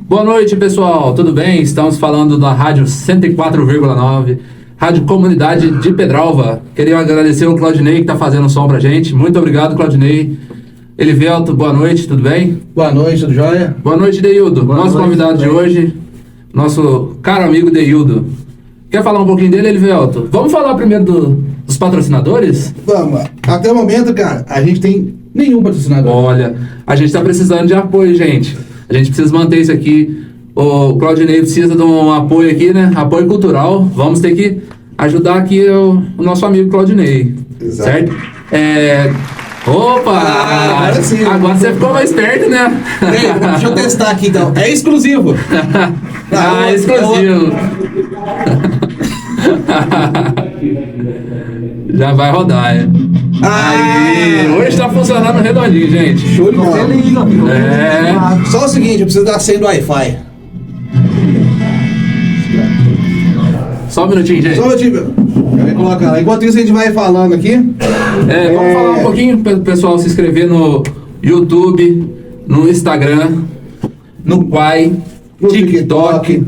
Boa noite, pessoal. Tudo bem? Estamos falando da Rádio 104,9, Rádio Comunidade de Pedralva. Queria agradecer ao Claudinei que está fazendo o som pra gente. Muito obrigado, Claudinei. Elivelto, boa noite, tudo bem? Boa noite, tudo jóia? Boa noite, Deildo. Nosso convidado de hoje, nosso caro amigo Deildo. Quer falar um pouquinho dele, Elivelto? Vamos falar primeiro dos patrocinadores? Vamos. Até o momento, cara, a gente tem nenhum patrocinador. Olha, a gente está precisando de apoio, gente. A gente precisa manter isso aqui. O Claudinei precisa de um apoio aqui, né? Apoio cultural. Vamos ter que ajudar aqui o nosso amigo Claudinei. Exato. Certo? Opa! Agora sim. Agora você ficou mais perto, né? Deixa eu testar aqui, então. É exclusivo. Exclusivo. Já vai rodar, é. Aí, hoje tá funcionando redondinho, gente. Show de bola. Só o seguinte, eu preciso dar a senha do Wi-Fi. Só um minutinho, gente. Só um minutinho. Coloca lá. Enquanto isso, a gente vai falando aqui. Vamos falar um pouquinho para o pessoal se inscrever no YouTube, no Instagram, no Quai, no TikTok.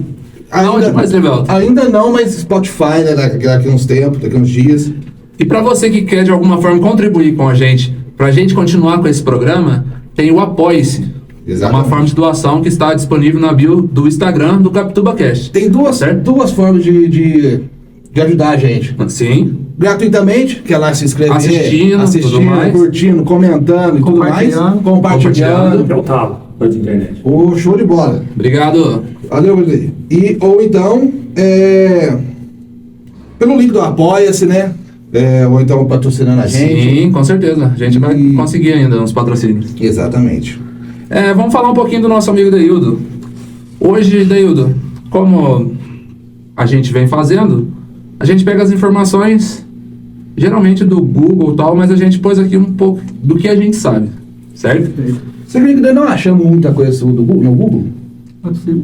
Aonde mais, Elivelto? Ainda não, mas Spotify, né? Daqui uns tempos, daqui uns dias. E para você que quer de alguma forma contribuir com a gente, para a gente continuar com esse programa, tem o Apoie-se. Exatamente. É uma forma de doação que está disponível na bio do Instagram do CapitubaCast. Tem duas formas de ajudar a gente. Sim. Gratuitamente, que é lá se inscrever, assistindo, curtindo, comentando e tudo mais. Compartilhando. É o talo da internet. Show de bola. Obrigado. Valeu, Rodrigo. Ou então, pelo link do Apoia-se, né? Ou então patrocinando a gente. Sim, com certeza. A gente vai conseguir ainda uns patrocínios. Exatamente. Vamos falar um pouquinho do nosso amigo Deildo. Hoje, Deildo, como a gente vem fazendo, a gente pega as informações, geralmente do Google e tal, mas a gente pôs aqui um pouco do que a gente sabe, certo? Você acredita que nós não achamos muita coisa no Google?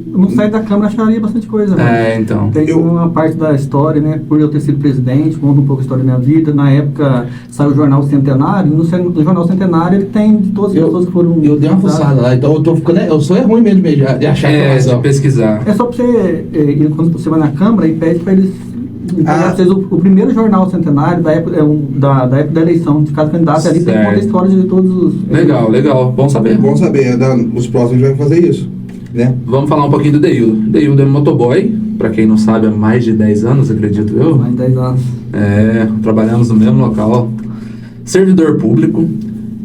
No site da Câmara acharia bastante coisa, né? Então. Tem uma parte da história, né? Por eu ter sido presidente, conta um pouco a história da minha vida. Na época saiu o Jornal Centenário, e no Jornal Centenário ele tem de todas as pessoas que foram... Eu dei uma fuçada lá, então eu sou ruim mesmo de achar informação. De pesquisar. É só pra você, quando você vai na Câmara e pede pra eles... O primeiro jornal centenário da época da eleição de cada candidato ali tem conta a história de todos os... Legal, bom saber. Bom saber, os próximos a gente vai fazer isso, né? Vamos falar um pouquinho do Deildo. Deildo é motoboy, pra quem não sabe, há mais de 10 anos, acredito eu. Mais de 10 anos. Trabalhamos no mesmo local. Servidor público,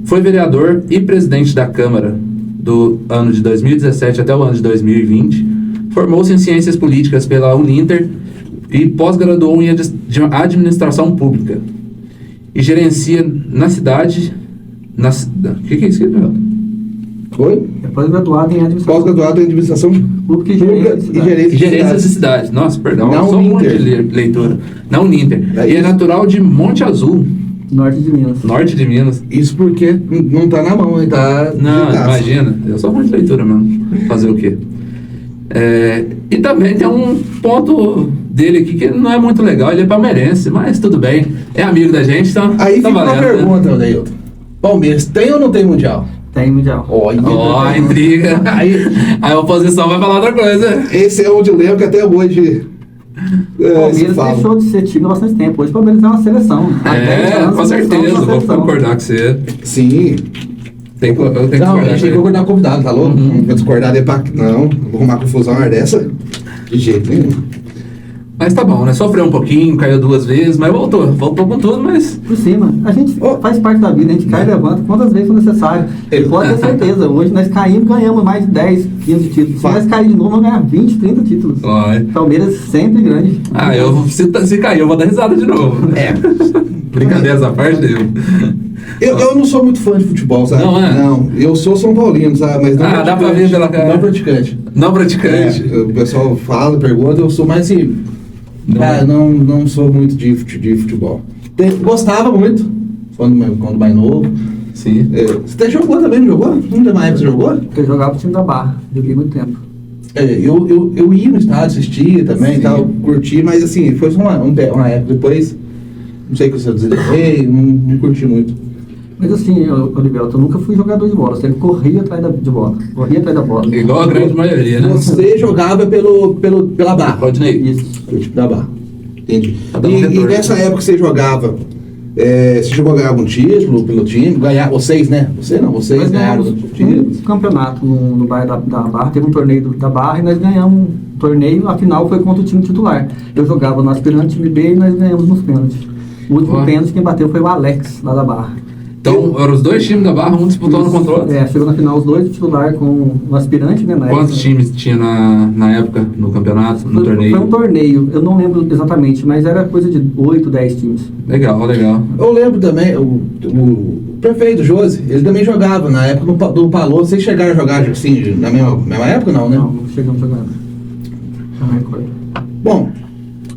foi vereador e presidente da Câmara do ano de 2017 até o ano de 2020. Formou-se em Ciências Políticas pela Uninter e pós-graduou em Administração Pública. E gerencia na cidade... O que é isso aqui, meu? Oi? É pós-graduado em Administração Pública e Gerência de cidade. Nossa, perdão. Na Sou muito Uninter. de leitura. Na Uninter. E é natural de Monte Azul. Norte de Minas. Isso porque não tá na mão, tá... Não, imagina. Eu sou muito de leitura mesmo. Fazer o quê? E também tem um ponto dele aqui que não é muito legal. Ele é palmeirense, mas tudo bem. É amigo da gente, então aí fica valendo, uma pergunta, Deildo. Palmeiras tem ou não tem Mundial? Tem Mundial. Intriga. Aí a oposição vai falar outra coisa. Esse é um dilema que até hoje... O Palmeiras deixou de ser time há bastante tempo. Hoje o Palmeiras é uma seleção. Com certeza. Vou concordar com você. Sim. Eu tenho que concordar com o convidado, tá louco? Não vou discordar de pacto, não. Vou arrumar confusão dessa. De jeito nenhum. Mas tá bom, né? Sofreu um pouquinho, caiu 2 vezes, mas voltou com tudo, mas... Por cima. A gente faz parte da vida, a gente cai e levanta quantas vezes for necessário. Pode ter certeza, hoje nós caímos, ganhamos mais de 10, 15 títulos. Se nós cair de novo, vamos ganhar 20, 30 títulos. Palmeiras sempre grande. Se cair, eu vou dar risada de novo. Brincadeiras à parte dele. Eu não sou muito fã de futebol, sabe? Não, eu sou São Paulino, sabe? Mas não dá pra ver pela cara. Não praticante. Não praticante. O pessoal fala, pergunta, eu sou mais assim... Não sou muito de futebol. Gostava muito, quando mais novo. Sim. Você até jogou também, não jogou? Não tem mais, você jogou? Eu jogava pro time da Barra, joguei muito tempo. Eu ia no estádio, assistia também e tal, curti, mas assim, foi só uma época depois, não sei o que eu desliguei, não curti muito. Mas assim, Olivelto, eu nunca fui jogador de bola, eu sempre corria atrás de bola. Corria atrás da bola. Igual a grande maioria, né? Você jogava pela barra. Rodney. Isso. Pelo time da barra. Entendi. Tá E nessa época que você jogava, você chegou a ganhar algum título pelo time? Vocês, né? Você não, vocês ganharam o time. Um campeonato no bairro da Barra, teve um torneio da Barra e nós ganhamos um torneio, a final foi contra o time titular. Eu jogava no aspirante time B e nós ganhamos nos pênaltis. O último pênalti quem bateu foi o Alex, lá da Barra. Então, eram os dois times da Barra, um disputando contra o outro? Chegou na final os dois, titular com o aspirante, né? Quantos times tinha na época, no campeonato, no torneio? Foi um torneio, eu não lembro exatamente, mas era coisa de 8, 10 times. Legal. Eu lembro também, o prefeito Josi, ele também jogava na época do Palô. Vocês chegaram a jogar assim, na mesma época, não, né? Não chegamos a jogar. Não recordo. Bom,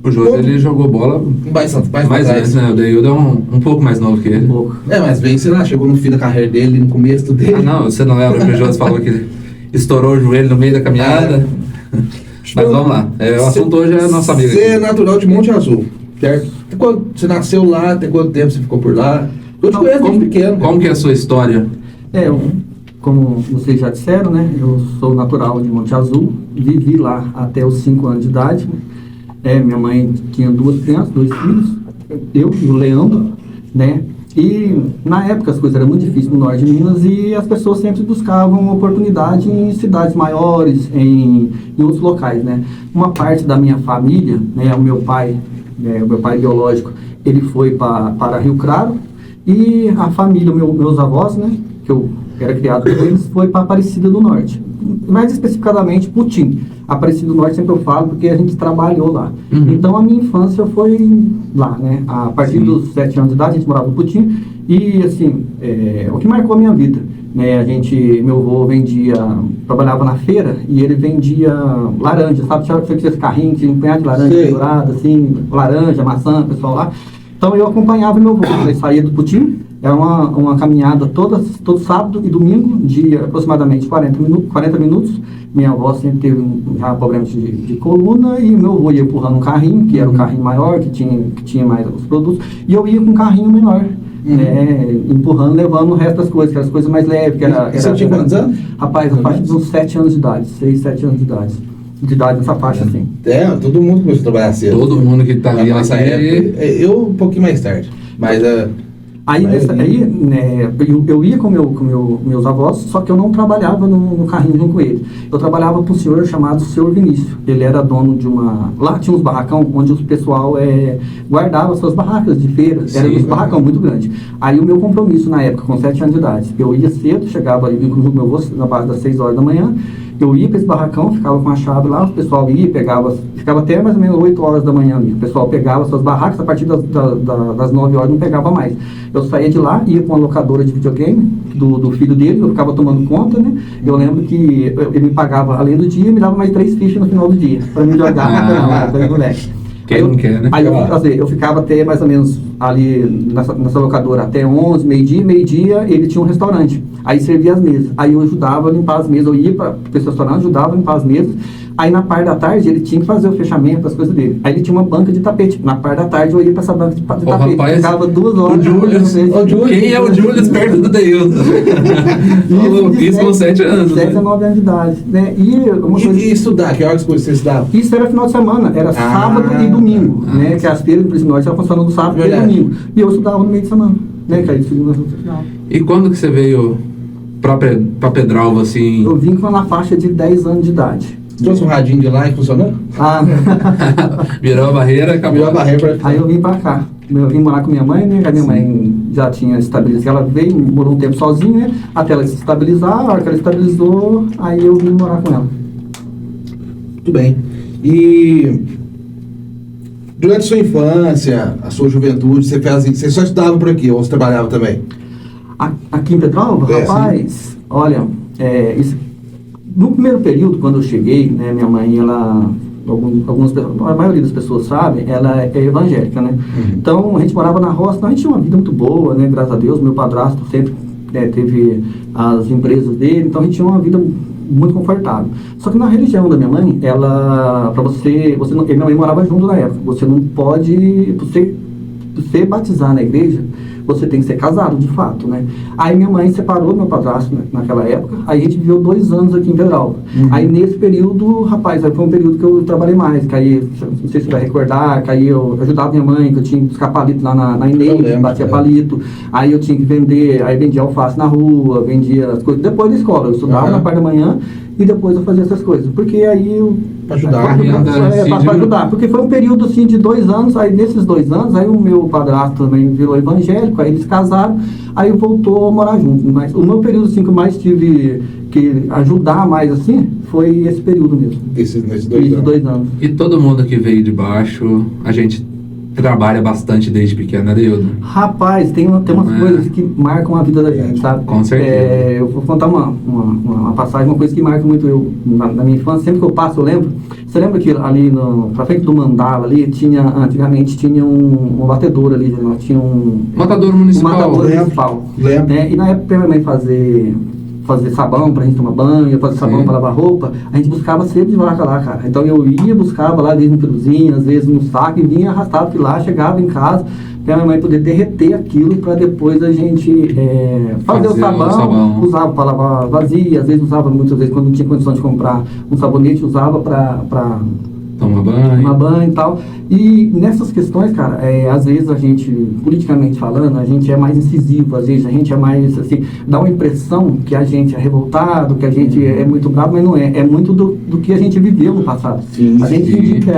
O Josi, ele jogou bola mais antes, né? O Deildo é um pouco mais novo que ele. Um pouco. Mas bem, sei lá, chegou no fim da carreira dele, no começo dele. Não, você não lembra que o Josi falou que estourou o joelho no meio da caminhada? Mas vamos lá, o assunto hoje é nossa amiga. Você é natural de Monte Azul, certo? Você nasceu lá, tem quanto tempo você ficou por lá? Eu te conheço desde pequeno. Como que é a sua história? Como vocês já disseram, né? Eu sou natural de Monte Azul, vivi lá até os 5 anos de idade. Minha mãe tinha 2 crianças, 2 filhos, eu e o Leandro, né? E na época as coisas eram muito difíceis no norte de Minas e as pessoas sempre buscavam oportunidade em cidades maiores, em outros locais, né? Uma parte da minha família, né? O meu pai biológico, ele foi para Rio Claro e a família, meus avós, né? Que eu era criado por eles, foi para Aparecida do Norte. Mais especificadamente, Putim. Aparecida do Norte sempre eu falo porque a gente trabalhou lá. Então a minha infância foi lá, né? A partir dos 7 anos de idade a gente morava no Putim e assim, o que marcou a minha vida, né? Meu avô trabalhava na feira e ele vendia laranja, sabe? Tinha esse carrinho, tinha um punhado de laranja dourada, assim, laranja, maçã, pessoal lá. Então eu acompanhava meu avô, ele saía do Putim. Era uma caminhada todo sábado e domingo, de aproximadamente 40 minutos. Minha avó sempre teve já problemas de coluna e meu avô ia empurrando um carrinho, que era um carrinho maior, que tinha mais os produtos, e eu ia com um carrinho menor, empurrando, levando o resto das coisas, que eram as coisas mais leves. Você tinha quantos anos? Rapaz, a faixa de uns 7 anos de idade, 6, 7 anos de idade nessa faixa, assim. Todo mundo começou a trabalhar cedo. Todo mundo que tá ali nessa época. Eu um pouquinho mais tarde, mas... eu ia com meus avós, só que eu não trabalhava no carrinho junto com eles. Eu trabalhava para um senhor chamado Senhor Vinícius. Ele era dono de uma... Lá tinha uns barracão onde o pessoal guardava suas barracas de feira. Era um barracão muito grande. Aí o meu compromisso na época, com 7 anos de idade, eu ia cedo, chegava ali com o meu avô na base das 6 horas da manhã. Eu ia para esse barracão, ficava com a chave lá, o pessoal ia, ficava até mais ou menos 8 horas da manhã ali. O pessoal pegava suas barracas, a partir das 9 horas não pegava mais. Eu saía de lá, ia com uma locadora de videogame do filho dele, eu ficava tomando conta, né? Eu lembro que ele me pagava, além do dia, me dava mais 3 fichas no final do dia, para me jogar na cama, para moleque. Quem não quer, né? Aí eu ficava até mais ou menos ali nessa locadora, até 11, meio-dia, ele tinha um restaurante. Aí servia as mesas. Aí eu ajudava a limpar as mesas. Eu ia para esse restaurante, ajudava a limpar as mesas. Aí na parte da tarde ele tinha que fazer o fechamento das coisas dele. Aí ele tinha uma banca de tapete. Na parte da tarde eu ia para essa banca de tapete. Rapaz, ficava 2 horas. Quem é o Julius perto do Deildo? Isso com 7 anos. 7 a 9 anos de idade. Né? E estudar? Que horas você estudava? Isso era final de semana. Era sábado e domingo. Né? Que as feiras do Príncipe Norte estavam funcionando sábado e domingo. E eu estudava no meio de semana. Né? Que aí de segunda a final. E quando que você veio pra Pedralva, assim? Eu vim na faixa de 10 anos de idade. Trouxe um radinho de lá e funcionou? Virou a barreira, acabou. Virou a barreira. Aí eu vim pra cá. Eu vim morar com minha mãe, né? A minha mãe já tinha estabilizado. Ela veio, morou um tempo sozinha, né? Até ela se estabilizar. A hora que ela estabilizou, aí eu vim morar com ela. Muito bem. E durante a sua infância, a sua juventude, você só estudava por aqui ou você trabalhava também? Aqui em Pedralva, rapaz, sim. Olha, no primeiro período, quando eu cheguei, né, minha mãe, ela, a maioria das pessoas sabe, ela é evangélica, né? Então, a gente morava na roça, então a gente tinha uma vida muito boa, né? Graças a Deus, meu padrasto sempre teve as empresas dele, então a gente tinha uma vida muito confortável. Só que na religião da minha mãe, minha mãe morava junto na época, você não pode, você batizar na igreja, você tem que ser casado, de fato, né? Aí minha mãe separou do meu padrasto, né, naquela época, aí a gente viveu 2 anos aqui em Pedral. Aí nesse período, rapaz, aí foi um período que eu trabalhei mais, que aí, não sei se você vai recordar, que aí eu ajudava minha mãe, que eu tinha que buscar palito lá na Inês, batia palito, aí eu tinha que vender, aí vendia alface na rua, vendia as coisas, depois da escola, eu estudava na parte da manhã, e depois eu fazia essas coisas, porque aí eu... Pra ajudar. Pra ajudar, porque foi um período assim de 2 anos, aí nesses 2 anos, aí o meu padrasto também virou evangélico, aí eles casaram, aí voltou a morar junto, mas o meu período assim que eu mais tive que ajudar mais assim, foi esse período mesmo. Nesses 2 anos. E todo mundo que veio de baixo, a gente trabalha bastante desde pequeno, né, Deildo? Rapaz, tem umas coisas que marcam a vida da gente, sabe? Com certeza. Eu vou contar uma passagem, uma coisa que marca muito eu na minha infância. Sempre que eu passo, eu lembro. Você lembra que ali pra frente do Mandala, ali, antigamente tinha um batedor ali, nós tinha Matador municipal. Um matador municipal. Lembro. E na época, minha mãe fazer sabão pra gente tomar banho, fazer sabão pra lavar roupa, a gente buscava sempre de vaca lá, cara. Então eu ia, buscava lá, às vezes um peruzinho, às vezes um saco, e vinha arrastado de lá, chegava em casa, pra minha mãe poder derreter aquilo pra depois a gente fazer o sabão, usava pra lavar vazia, às vezes usava, muitas vezes, quando não tinha condição de comprar um sabonete, usava pra tomar banho e tal. E nessas questões, cara, às vezes a gente, politicamente falando, a gente é mais incisivo, às vezes a gente é mais, assim, dá uma impressão que a gente é revoltado, que a gente é muito bravo, mas não é. É muito do que a gente viveu no passado. Sim, a gente indica,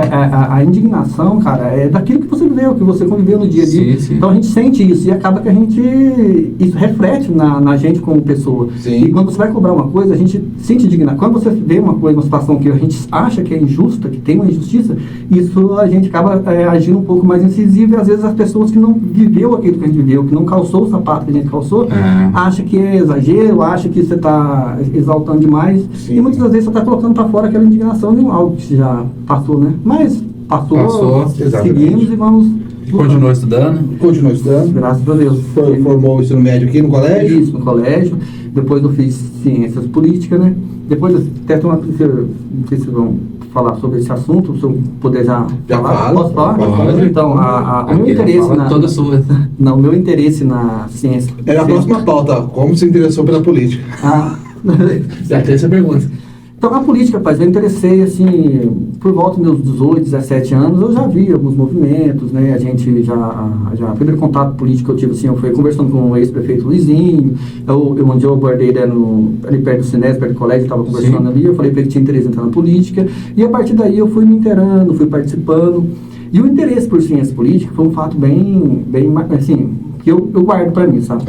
a indignação, cara, é daquilo que você viveu, que você conviveu no dia a dia. Sim. Então a gente sente isso e acaba que isso reflete na gente como pessoa. Sim. E quando você vai cobrar uma coisa, a gente sente indignação. Quando você vê uma coisa, uma situação que a gente acha que é injusta, que tem uma injustiça, isso a gente acaba agindo um pouco mais incisivo, e às vezes as pessoas que não viveu aquilo que a gente viveu, que não calçou o sapato que a gente calçou, acha que é exagero, acha que você está exaltando demais. Sim. E muitas das vezes você está colocando para fora aquela indignação de algo que já passou, né? Mas passou, seguimos e vamos... Continuou estudando? Continuou estudando. Graças a Deus. Formou o ensino médio aqui no colégio? Isso, no colégio. Depois eu fiz ciências políticas, né? Depois até não sei se vão falar sobre esse assunto, se eu puder já falar. Posso falar? Pode. Então, o meu interesse toda sua. Não, o meu interesse na ciência... Era a próxima pauta. Como se interessou pela política? Já tem essa pergunta. Então, a política, rapaz, eu interessei, assim, por volta dos meus 18, 17 anos, eu já vi alguns movimentos, né, a gente o primeiro contato político que eu tive, assim, eu fui conversando com o ex-prefeito Luizinho, onde eu abordei ali perto do Sinesp, perto do colégio, estava conversando ali, eu falei para ele que tinha interesse em entrar na política, e a partir daí eu fui me inteirando, fui participando, e o interesse por ciência política foi um fato bem assim, que eu guardo para mim, sabe?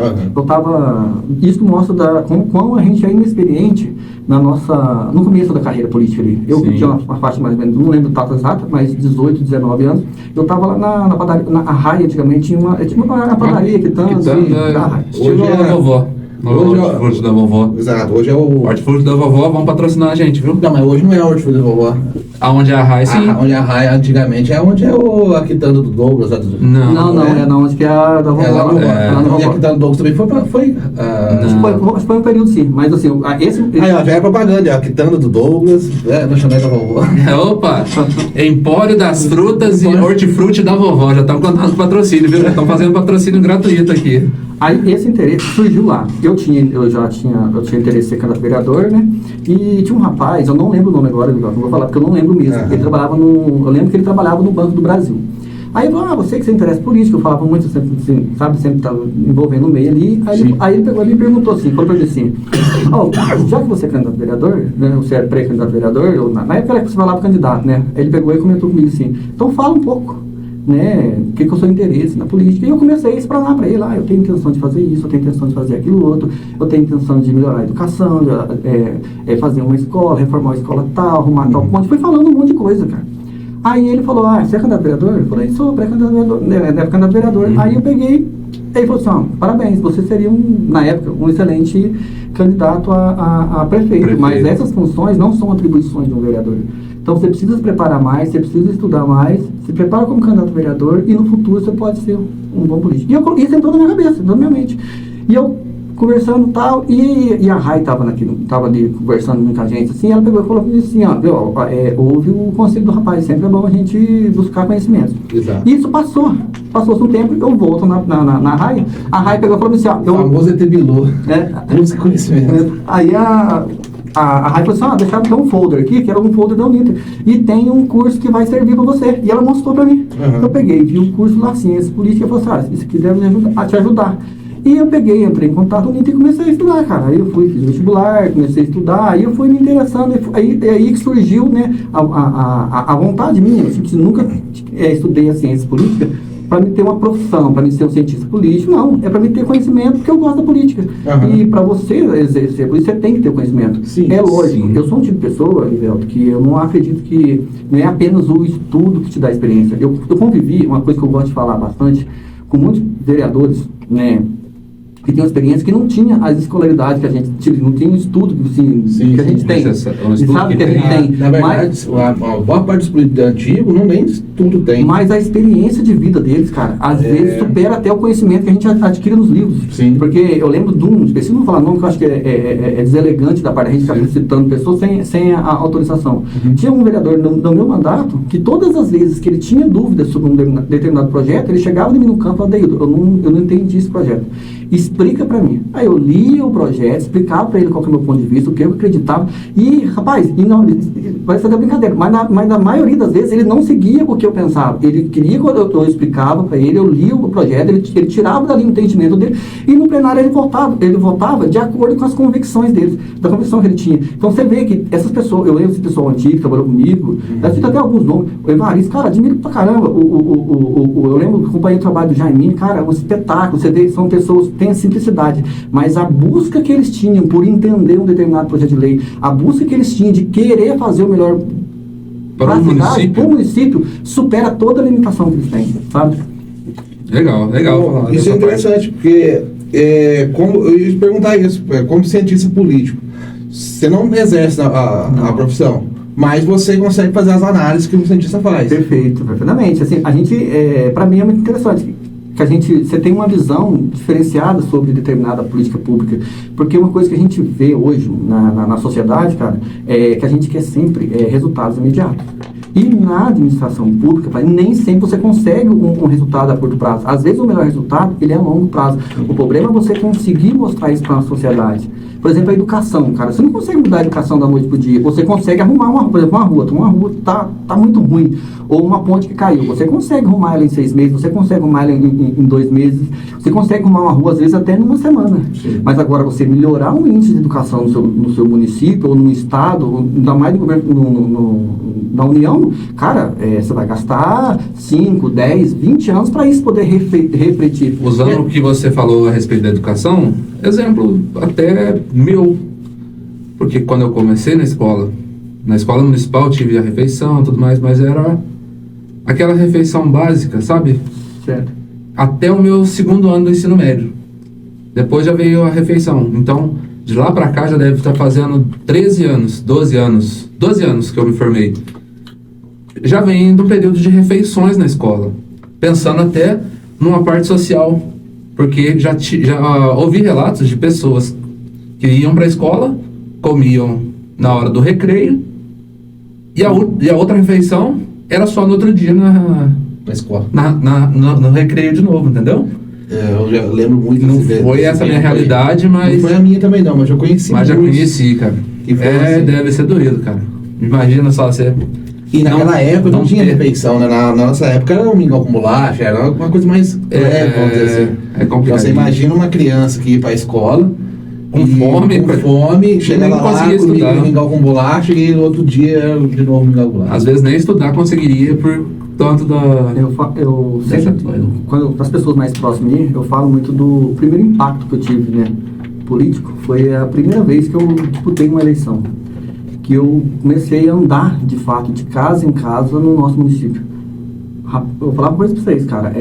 Isso mostra como a gente é inexperiente no começo da carreira política ali. Eu tinha uma faixa mais ou menos, não lembro a data exata, mas 18, 19 anos, eu estava lá na padaria, na Arraia, antigamente, tinha uma padaria que tanto, hoje é a vovó. Hortifruti da vovó. Exato, hoje é o... Hortifruti da vovó, vão patrocinar a gente, viu? Não, mas hoje não é o Hortifruti da vovó. Aonde é a Arraia, sim. Onde é a Arraia, antigamente, é onde é a quitanda do Douglas. Não, acho que é a da vovó. E a quitanda do Douglas também foi acho que foi um período, sim, mas assim, já é propaganda, a quitanda do Douglas, lanchonete da vovó. Opa, Empório das Frutas e Hortifruti da vovó, já estão contando patrocínio, viu? Já estão fazendo patrocínio gratuito aqui. Aí esse interesse surgiu lá. Eu tinha interesse em ser candidato a vereador, né? E tinha um rapaz, eu não lembro o nome agora, não vou falar porque eu não lembro mesmo. Eu lembro que ele trabalhava no Banco do Brasil. Aí ele falou, você que se interessa por política, eu falava muito, sempre estava envolvendo no meio ali. Aí ele pegou e me perguntou assim, falou pra ele assim, já que você é candidato a vereador, né, você é pré-candidato a vereador, ou na época era que você falava candidato, né? Aí ele pegou e comentou comigo assim, então fala um pouco, né, o que eu sou interesse na política. E eu comecei a explanar para ele, eu tenho intenção de fazer isso, eu tenho intenção de fazer aquilo outro, eu tenho intenção de melhorar a educação, fazer uma escola, reformar uma escola tal, arrumar tal ponte. Foi falando um monte de coisa, cara. Aí ele falou, você é candidato a vereador? Eu falei, sou pré-candidato a vereador, candidato a vereador. Aí eu peguei, ele falou assim, parabéns, você seria, na época, um excelente candidato a prefeito, mas essas funções não são atribuições de um vereador. Então você precisa se preparar mais, você precisa estudar mais, se prepara como candidato a vereador e no futuro você pode ser um bom político. E isso entrou na minha cabeça, entrou na minha mente. E eu conversando e tal, e a Rai estava ali conversando com muita gente, assim, ela pegou e falou assim, houve o conselho do rapaz, sempre é bom a gente buscar conhecimento. Exato. E isso passou passou-se um tempo, eu volto na RAI, a RAI pegou e falou assim, o famoso ET Bilu, busca conhecimento. Aí a RAI falou assim, deixaram ter um folder aqui, que era um folder da Uniter, e tem um curso que vai servir para você. E ela mostrou para mim. Eu peguei, vi o curso lá, Ciências Políticas, e falei assim, se quiser te ajudar. E eu peguei, entrei em contato com o Uniter e comecei a estudar, cara. Aí eu fui, fiz vestibular, comecei a estudar, aí eu fui me interessando, aí que surgiu, né, a vontade minha, assim, que nunca estudei a ciência política para me ter uma profissão, para me ser um cientista político, não, é para me ter conhecimento, porque eu gosto da política. E para você exercer política, você tem que ter conhecimento. Sim, é lógico, sim. Eu sou um tipo de pessoa, Livelto, que eu não acredito que não é apenas o estudo que te dá experiência. Eu convivi, uma coisa que eu gosto de falar bastante, com muitos vereadores, né, que tem uma experiência que não tinha as escolaridades que a gente tinha, não tinha um estudo assim, que a gente tem. Um e sabe que a gente tem. Na verdade, a boa parte dos políticos antigos não nem estudo tem. Mas a experiência de vida deles, cara, às vezes supera até o conhecimento que a gente adquire nos livros. Sim. Porque eu lembro de um, específico, não vou falar nome, que eu acho que é deselegante da parte da gente ficar citando pessoas sem a autorização. Tinha um vereador no meu mandato que todas as vezes que ele tinha dúvidas sobre um determinado projeto, ele chegava de mim no campo e falava, Deildo, eu não entendi esse projeto. Explica pra mim. Aí eu lia o projeto, explicava pra ele qual que é o meu ponto de vista, o que eu acreditava. E, rapaz, vai fazer brincadeira, mas na maioria das vezes ele não seguia o que eu pensava. Ele queria que eu explicava pra ele, eu lia o projeto, ele tirava dali o entendimento dele, e no plenário ele votava de acordo com as convicções dele, da convicção que ele tinha. Então você vê que essas pessoas, eu lembro desse pessoal antigo que trabalhou comigo, eu cito até alguns nomes, o Evaristo, cara, admiro pra caramba. Eu lembro do companheiro de trabalho do Jaiminho, cara, um espetáculo. Você vê, são pessoas que têm a simplicidade, mas a busca que eles tinham por entender um determinado projeto de lei, a busca que eles tinham de querer fazer o melhor para o município, supera toda a limitação que eles têm, sabe? Legal. Isso é interessante, porque eu ia te perguntar isso, como cientista político, você não exerce a profissão, mas você consegue fazer as análises que um cientista faz. Perfeito, perfeitamente. Assim, a gente, para mim é muito interessante que você tem uma visão diferenciada sobre determinada política pública, porque uma coisa que a gente vê hoje na sociedade, cara, é que a gente quer sempre resultados imediatos. E na administração pública, nem sempre você consegue um resultado a curto prazo. Às vezes o melhor resultado, ele é a longo prazo. O problema é você conseguir mostrar isso para a sociedade. Por exemplo, a educação, cara. Você não consegue mudar a educação da noite para o dia. Você consegue arrumar por exemplo, uma rua tá muito ruim. Ou uma ponte que caiu. Você consegue arrumar ela em 6 meses, você consegue arrumar ela em 2 meses. Você consegue arrumar uma rua, às vezes, até numa semana. Sim. Mas agora, você melhorar o índice de educação no seu município, ou no estado, ou ainda mais no governo, na União, cara, você vai gastar 5, 10, 20 anos para isso poder refletir. Usando o que você falou a respeito da educação, exemplo até meu, porque quando eu comecei na escola municipal tive a refeição e tudo mais, mas era aquela refeição básica, sabe? Certo. Até o meu 2º ano do ensino médio. Depois já veio a refeição. Então, de lá pra cá já deve estar fazendo 12 anos que eu me formei. Já vem do período de refeições na escola, pensando até numa parte social, porque já ouvi relatos de pessoas que iam para a escola, comiam na hora do recreio, e a outra refeição era só no outro dia na escola, no recreio de novo, entendeu? Eu já lembro muito. Não foi essa a minha realidade, mas... Não foi a minha também não, mas eu conheci. Mas já conheci, cara. Assim. Deve ser doído, cara. Imagina só você... E naquela época não tinha refeição, né? Na nossa época era um mingau com bolacha, era uma coisa mais leve, vamos dizer assim. É complicado. Então, você imagina uma criança que ia pra escola com fome, chega lá, comia mingau com bolacha e no outro dia de novo mingau com bolacha. Às vezes nem estudar conseguiria por tanto da... Eu sempre, quando as pessoas mais próximas de mim, eu falo muito do primeiro impacto que eu tive, né, político. Foi a primeira vez que eu disputei uma eleição, que eu comecei a andar, de fato, de casa em casa no nosso município. Eu vou falar uma coisa pra vocês, cara,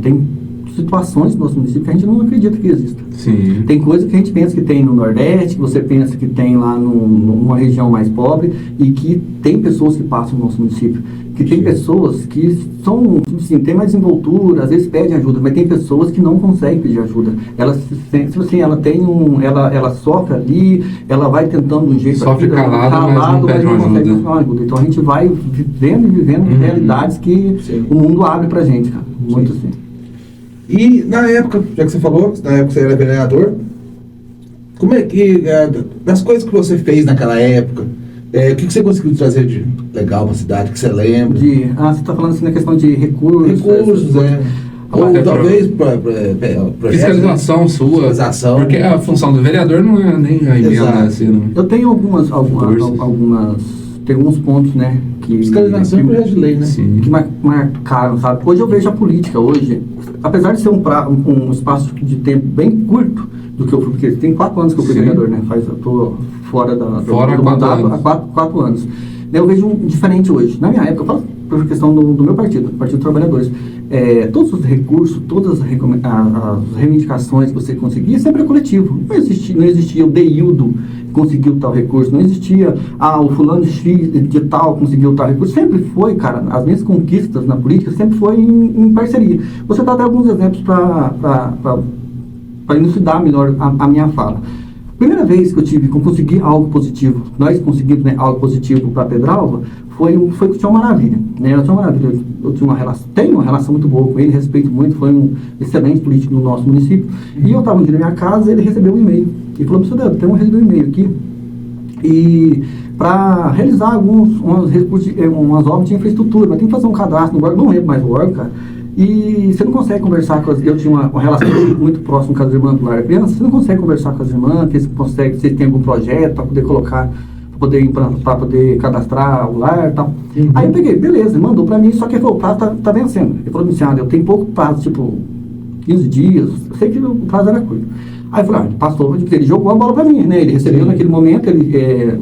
tem situações no nosso município que a gente não acredita que exista. Sim. Tem coisa que a gente pensa que tem no Nordeste, que você pensa que tem lá numa região mais pobre, e que tem pessoas que passam no nosso município. que tem pessoas que são, assim, tem mais desenvoltura, às vezes pedem ajuda, mas tem pessoas que não conseguem pedir ajuda. Ela assim, ela tem ela sofre ali, ela vai tentando um jeito, sofre calada, mas não pede uma ajuda. Então a gente vai vivendo realidades que o mundo abre pra gente, cara. Muito sim. E na época, já que você falou, na época você era vereador, como é que, das coisas que você fez naquela época, o que você conseguiu trazer de legal para a cidade, que você lembra? Você está falando assim na questão de recursos. Ou talvez fiscalização sua. Porque a função do vereador não é nem a emenda assim. Não. Eu tenho tem alguns pontos, né? Fiscalização é projeto de lei, né? Sim. Que marcaram, sabe? Hoje eu vejo a política, apesar de ser um espaço de tempo bem curto do que eu fui, porque tem 4 anos que eu fui vereador, né? Eu estou fora do mandato há 4 anos. Eu vejo um diferente hoje. Na minha época, eu falo por questão do meu partido, Partido dos Trabalhadores, todos os recursos, todas as reivindicações que você conseguia, sempre é coletivo. Não existia o Deildo conseguiu tal recurso, não existia o fulano X de tal conseguiu tal recurso. Sempre foi, cara, as minhas conquistas na política sempre foi em parceria. Você dá até alguns exemplos para elucidar melhor a minha fala. Primeira vez que eu consegui algo positivo, nós conseguimos, né, algo positivo para Pedralva, foi com o Tião Maravilha, né? O Tião Maravilha, eu tenho uma relação muito boa com ele, respeito muito, foi um excelente político no nosso município. E eu estava um dia na minha casa, ele recebeu um e-mail e falou: "Professor Dedo, recebido um e-mail aqui e para realizar umas obras de infraestrutura, mas tem que fazer um cadastro no órgão, não lembro mais o órgão, cara. E você não consegue conversar com eu tinha uma relação muito próxima com as irmãs do Lar da Criança, você não consegue conversar com as irmãs, vocês têm algum projeto para poder colocar, para poder cadastrar o lar e tal." Aí eu peguei, beleza, mandou para mim, só que o prazo tá vencendo. Ele falou assim: eu tenho pouco prazo, tipo 15 dias, eu sei que o prazo era curto. Aí eu falei: passou, ele jogou a bola para mim, né? Ele recebeu naquele momento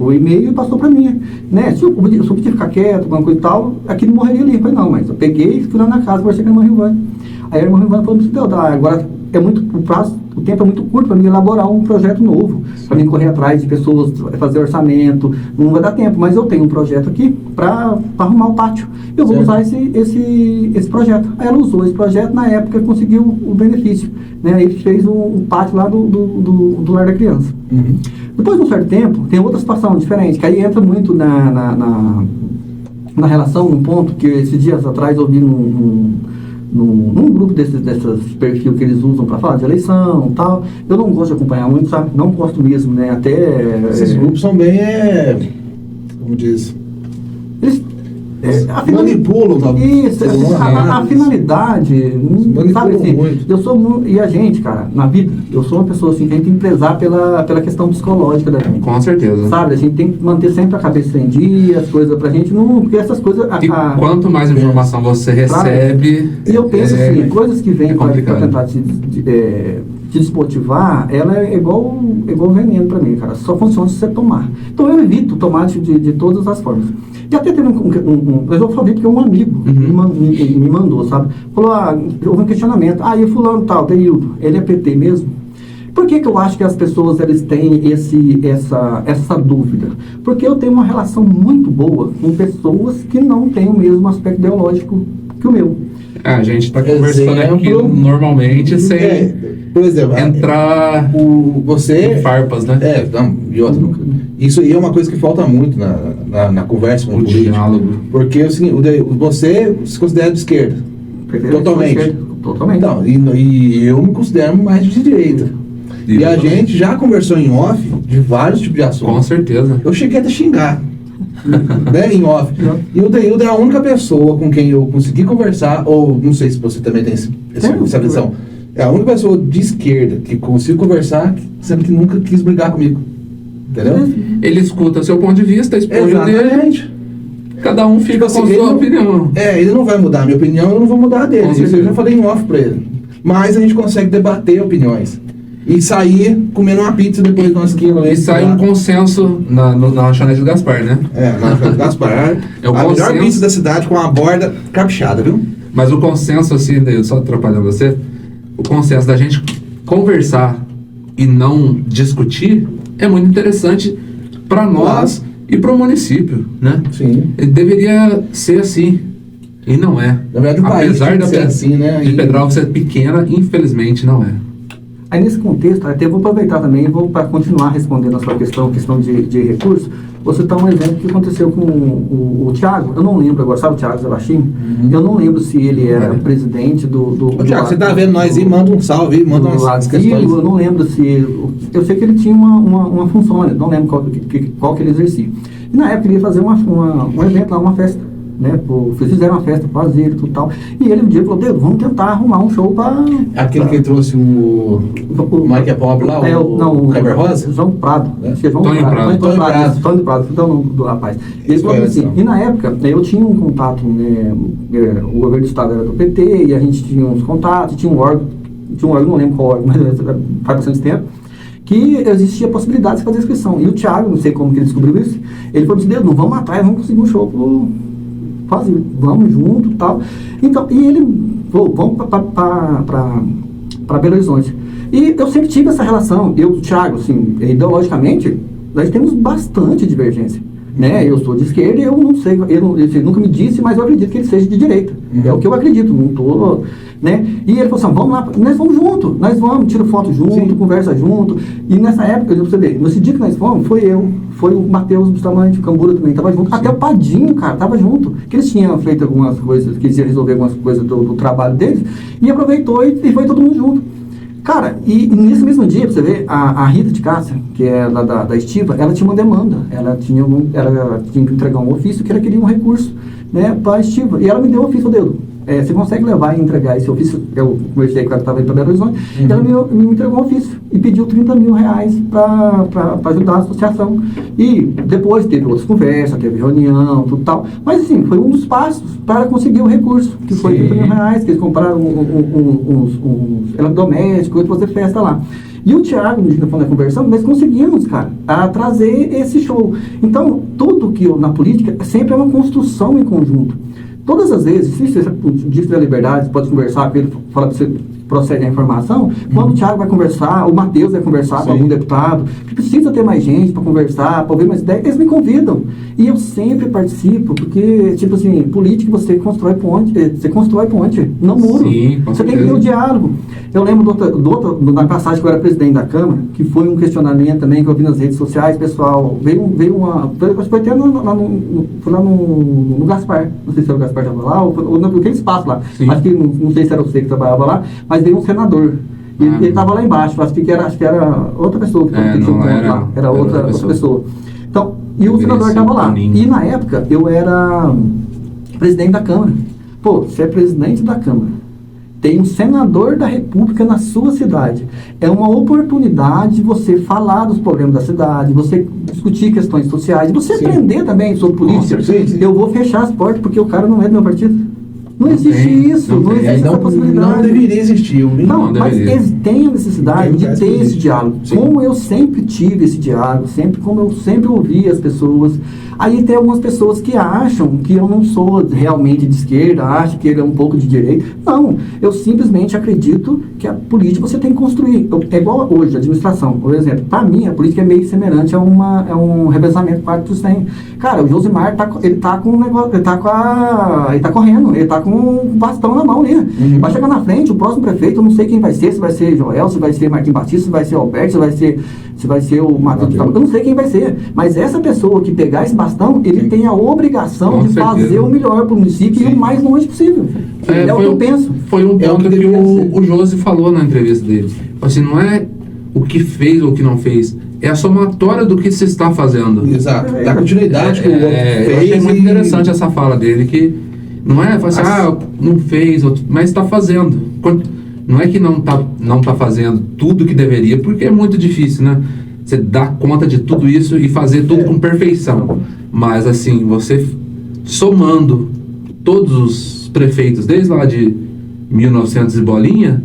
o e-mail e passou para mim, né? Se eu podia ficar quieto, alguma coisa e tal, aquilo morreria ali. Eu falei: não, mas eu peguei e fui lá na casa, conversei com a irmã Rivane. Aí a irmã Rivane falou: agora o tempo é muito curto para mim elaborar um projeto novo, para mim correr atrás de pessoas, fazer orçamento, não vai dar tempo, mas eu tenho um projeto aqui para arrumar o pátio, eu vou usar esse projeto. Aí ela usou esse projeto, na época conseguiu o benefício, né? Aí fez um pátio lá do Lar da Criança. Depois de um certo tempo, tem outra situação diferente, que aí entra muito na relação, num ponto que esses dias atrás eu vi num grupo desses perfis que eles usam para falar de eleição e tal. Eu não gosto de acompanhar muito, sabe? Não gosto mesmo, né? Até... Esses grupos são bem, como diz... Eles manipulam, isso, a finalidade, sabe assim, muito. E a gente, cara, na vida, eu sou uma pessoa assim, que a gente tem que prezar pela questão psicológica da gente. Com certeza. Sabe, a gente tem que manter sempre a cabeça em dia, as coisas pra gente não, porque essas coisas... quanto mais informação você recebe... E eu penso assim, coisas que vêm pra tentar te desmotivar, ela é igual veneno pra mim, cara, só funciona se você tomar. Então eu evito tomar de todas as formas. E até teve eu vou falar porque um amigo me mandou, sabe? Falou: houve um questionamento. E o fulano tal, Deildo, ele é PT mesmo? Por que eu acho que as pessoas eles têm essa dúvida? Porque eu tenho uma relação muito boa com pessoas que não têm o mesmo aspecto ideológico que o meu. A gente está conversando aqui normalmente sem, por exemplo, entrar em farpas, né? E outra. Isso aí é uma coisa que falta muito na conversa com o político. Diálogo. Porque assim, você se considera de esquerda. Totalmente. Então, e eu me considero mais de direita. E a gente já conversou em off de vários tipos de assuntos. Com certeza. Eu cheguei até a xingar. Né, em off. E o Deildo é a única pessoa com quem eu consegui conversar, ou não sei se você também tem essa visão. É a única pessoa de esquerda que consigo conversar, sendo que nunca quis brigar comigo. Entendeu? Ele escuta seu ponto de vista, expõe o dele. Cada um fica com a sua opinião. Ele não vai mudar a minha opinião, eu não vou mudar a dele. Isso eu já falei em off pra ele. Mas a gente consegue debater opiniões. E sair comendo uma pizza depois de uma esquina. E sai um consenso na lanchonete do Gaspar, né? Na lanchonete do Gaspar. É a melhor pizza da cidade com a borda caprichada, viu? Mas o consenso, assim, só atrapalhando você, o consenso da gente conversar e não discutir é muito interessante para nós e para o município, né? Sim. Deveria ser assim, e não é. Na verdade, o país tem que ser assim, né? De Petrópolis ser pequena, infelizmente não é. Aí nesse contexto, até vou aproveitar também e vou para continuar respondendo a sua questão de recursos. Vou citar um exemplo que aconteceu com o Thiago, eu não lembro agora, sabe o Thiago Zabachim? Eu não lembro se ele era presidente do Thiago, você tá vendo nós aí, manda um salve aí, manda umas questões. Eu não lembro se... Eu sei que ele tinha uma função, né? Não lembro qual que ele exercia. E na época ele ia fazer um evento lá, uma festa. Né, fizeram uma festa para ele e tal. E ele um dia falou, Deus, vamos tentar arrumar um show para... Aquele que trouxe o Mike é pobre lá, o Kleber Rosa? João Prado. Tony Prado, então o nome do rapaz. Ele falou assim, e na época eu tinha um contato, né, o governo do estado era do PT, e a gente tinha uns contatos, tinha um órgão, não lembro qual órgão, mas faz bastante tempo, que existia a possibilidade de fazer inscrição. E o Thiago, não sei como que ele descobriu isso, ele falou assim, Deus, não vamos atrás, vamos conseguir um show fazer, vamos junto e tal. Então, e ele, vamos para Belo Horizonte. E eu sempre tive essa relação, eu e o Thiago, assim, ideologicamente, nós temos bastante divergência. Né? Eu sou de esquerda e eu não sei, ele nunca me disse, mas eu acredito que ele seja de direita. É o que eu acredito, não estou... Né? E ele falou assim, vamos lá, nós vamos junto, nós vamos, tira foto junto, sim, conversa junto. E nessa época, você vê, nesse dia que nós fomos, foi o Matheus Bustamante, o Cambura também estava junto, sim, até o Padinho, cara, estava junto, que eles tinham feito algumas coisas, que eles iam resolver algumas coisas do trabalho deles, e aproveitou e foi todo mundo junto. Cara, e nesse mesmo dia, pra você ver, a Rita de Cássia, que é lá da Estiva, ela tinha uma demanda, ela tinha que entregar um ofício que ela queria um recurso, né, para a Estiva, e ela me deu o ofício, dedo. Você consegue levar e entregar esse ofício? Eu conversei com ela que estava indo para Belo Horizonte, e ela me entregou um ofício e pediu 30 mil reais para ajudar a associação. E depois teve outras conversas, teve reunião, tudo tal. Mas assim, foi um dos passos para conseguir o recurso, que foi 30 mil reais, que eles compraram uns eletrodomésticos, fazer festa lá. E o Thiago, no dia que nós conversamos, nós conseguimos, cara, a trazer esse show. Então, tudo que na política sempre é uma construção em conjunto. Todas as vezes, se você diz da liberdade, pode conversar com ele, falar para você, procede a informação, quando o Thiago vai conversar, o Matheus vai conversar, sim, com algum deputado, que precisa ter mais gente para conversar, para ouvir mais ideias, eles me convidam. E eu sempre participo, porque, tipo assim, política você constrói ponte, não muro. Sim, você tem que ter o diálogo. Eu lembro na passagem que eu era presidente da Câmara, que foi um questionamento também que eu vi nas redes sociais, pessoal, veio uma... Acho que foi até foi lá no Gaspar, não sei se era o Gaspar que estava lá, ou naquele espaço lá. Sim. Acho que, não sei se era você que trabalhava lá, mas veio um senador. E ele estava lá embaixo, acho que era outra pessoa que tinha um ponto lá. Era outra pessoa. Então, e o senador estava lá. E na época eu era presidente da Câmara. Pô, você é presidente da Câmara, tem um senador da República na sua cidade. É uma oportunidade de você falar dos problemas da cidade, você discutir questões sociais, você, sim, aprender também sobre política. Nossa, sim. Eu vou fechar as portas porque o cara não é do meu partido. Não existe isso, não existe essa possibilidade. Não deveria existir. Não, mas eles têm a necessidade de ter esse diálogo. Sim. Como eu sempre tive esse diálogo, como eu sempre ouvi as pessoas. Aí tem algumas pessoas que acham que eu não sou realmente de esquerda, acham que ele é um pouco de direita. Não, eu simplesmente acredito que a política você tem que construir. É igual hoje, a administração, por exemplo. Para mim, a política é meio semelhante a um revezamento 4%. Cara, o Josimar, ele tá com um negócio, ele tá correndo, ele tá com um bastão na mão ali. Uhum. Vai chegar na frente, o próximo prefeito, eu não sei quem vai ser, se vai ser Joel, se vai ser Marquinhos Batista, se vai ser Alberto, se vai ser o Matheus, eu não sei quem vai ser. Mas essa pessoa que pegar esse bastão, ele tem a obrigação de fazer o melhor para o município, sim, e o mais longe possível. É o que eu penso. Foi um ponto que o Josi falou na entrevista dele. Assim, não é o que fez ou o que não fez, é a somatória do que se está fazendo. Exato, da continuidade que o outro fez. Eu achei muito interessante essa fala dele, que não é assim, não fez, mas está fazendo. Não é que não tá fazendo tudo que deveria, porque é muito difícil, né? Você dar conta de tudo isso e fazer tudo com perfeição. Mas assim, você somando todos os prefeitos, desde lá de 1900 e bolinha,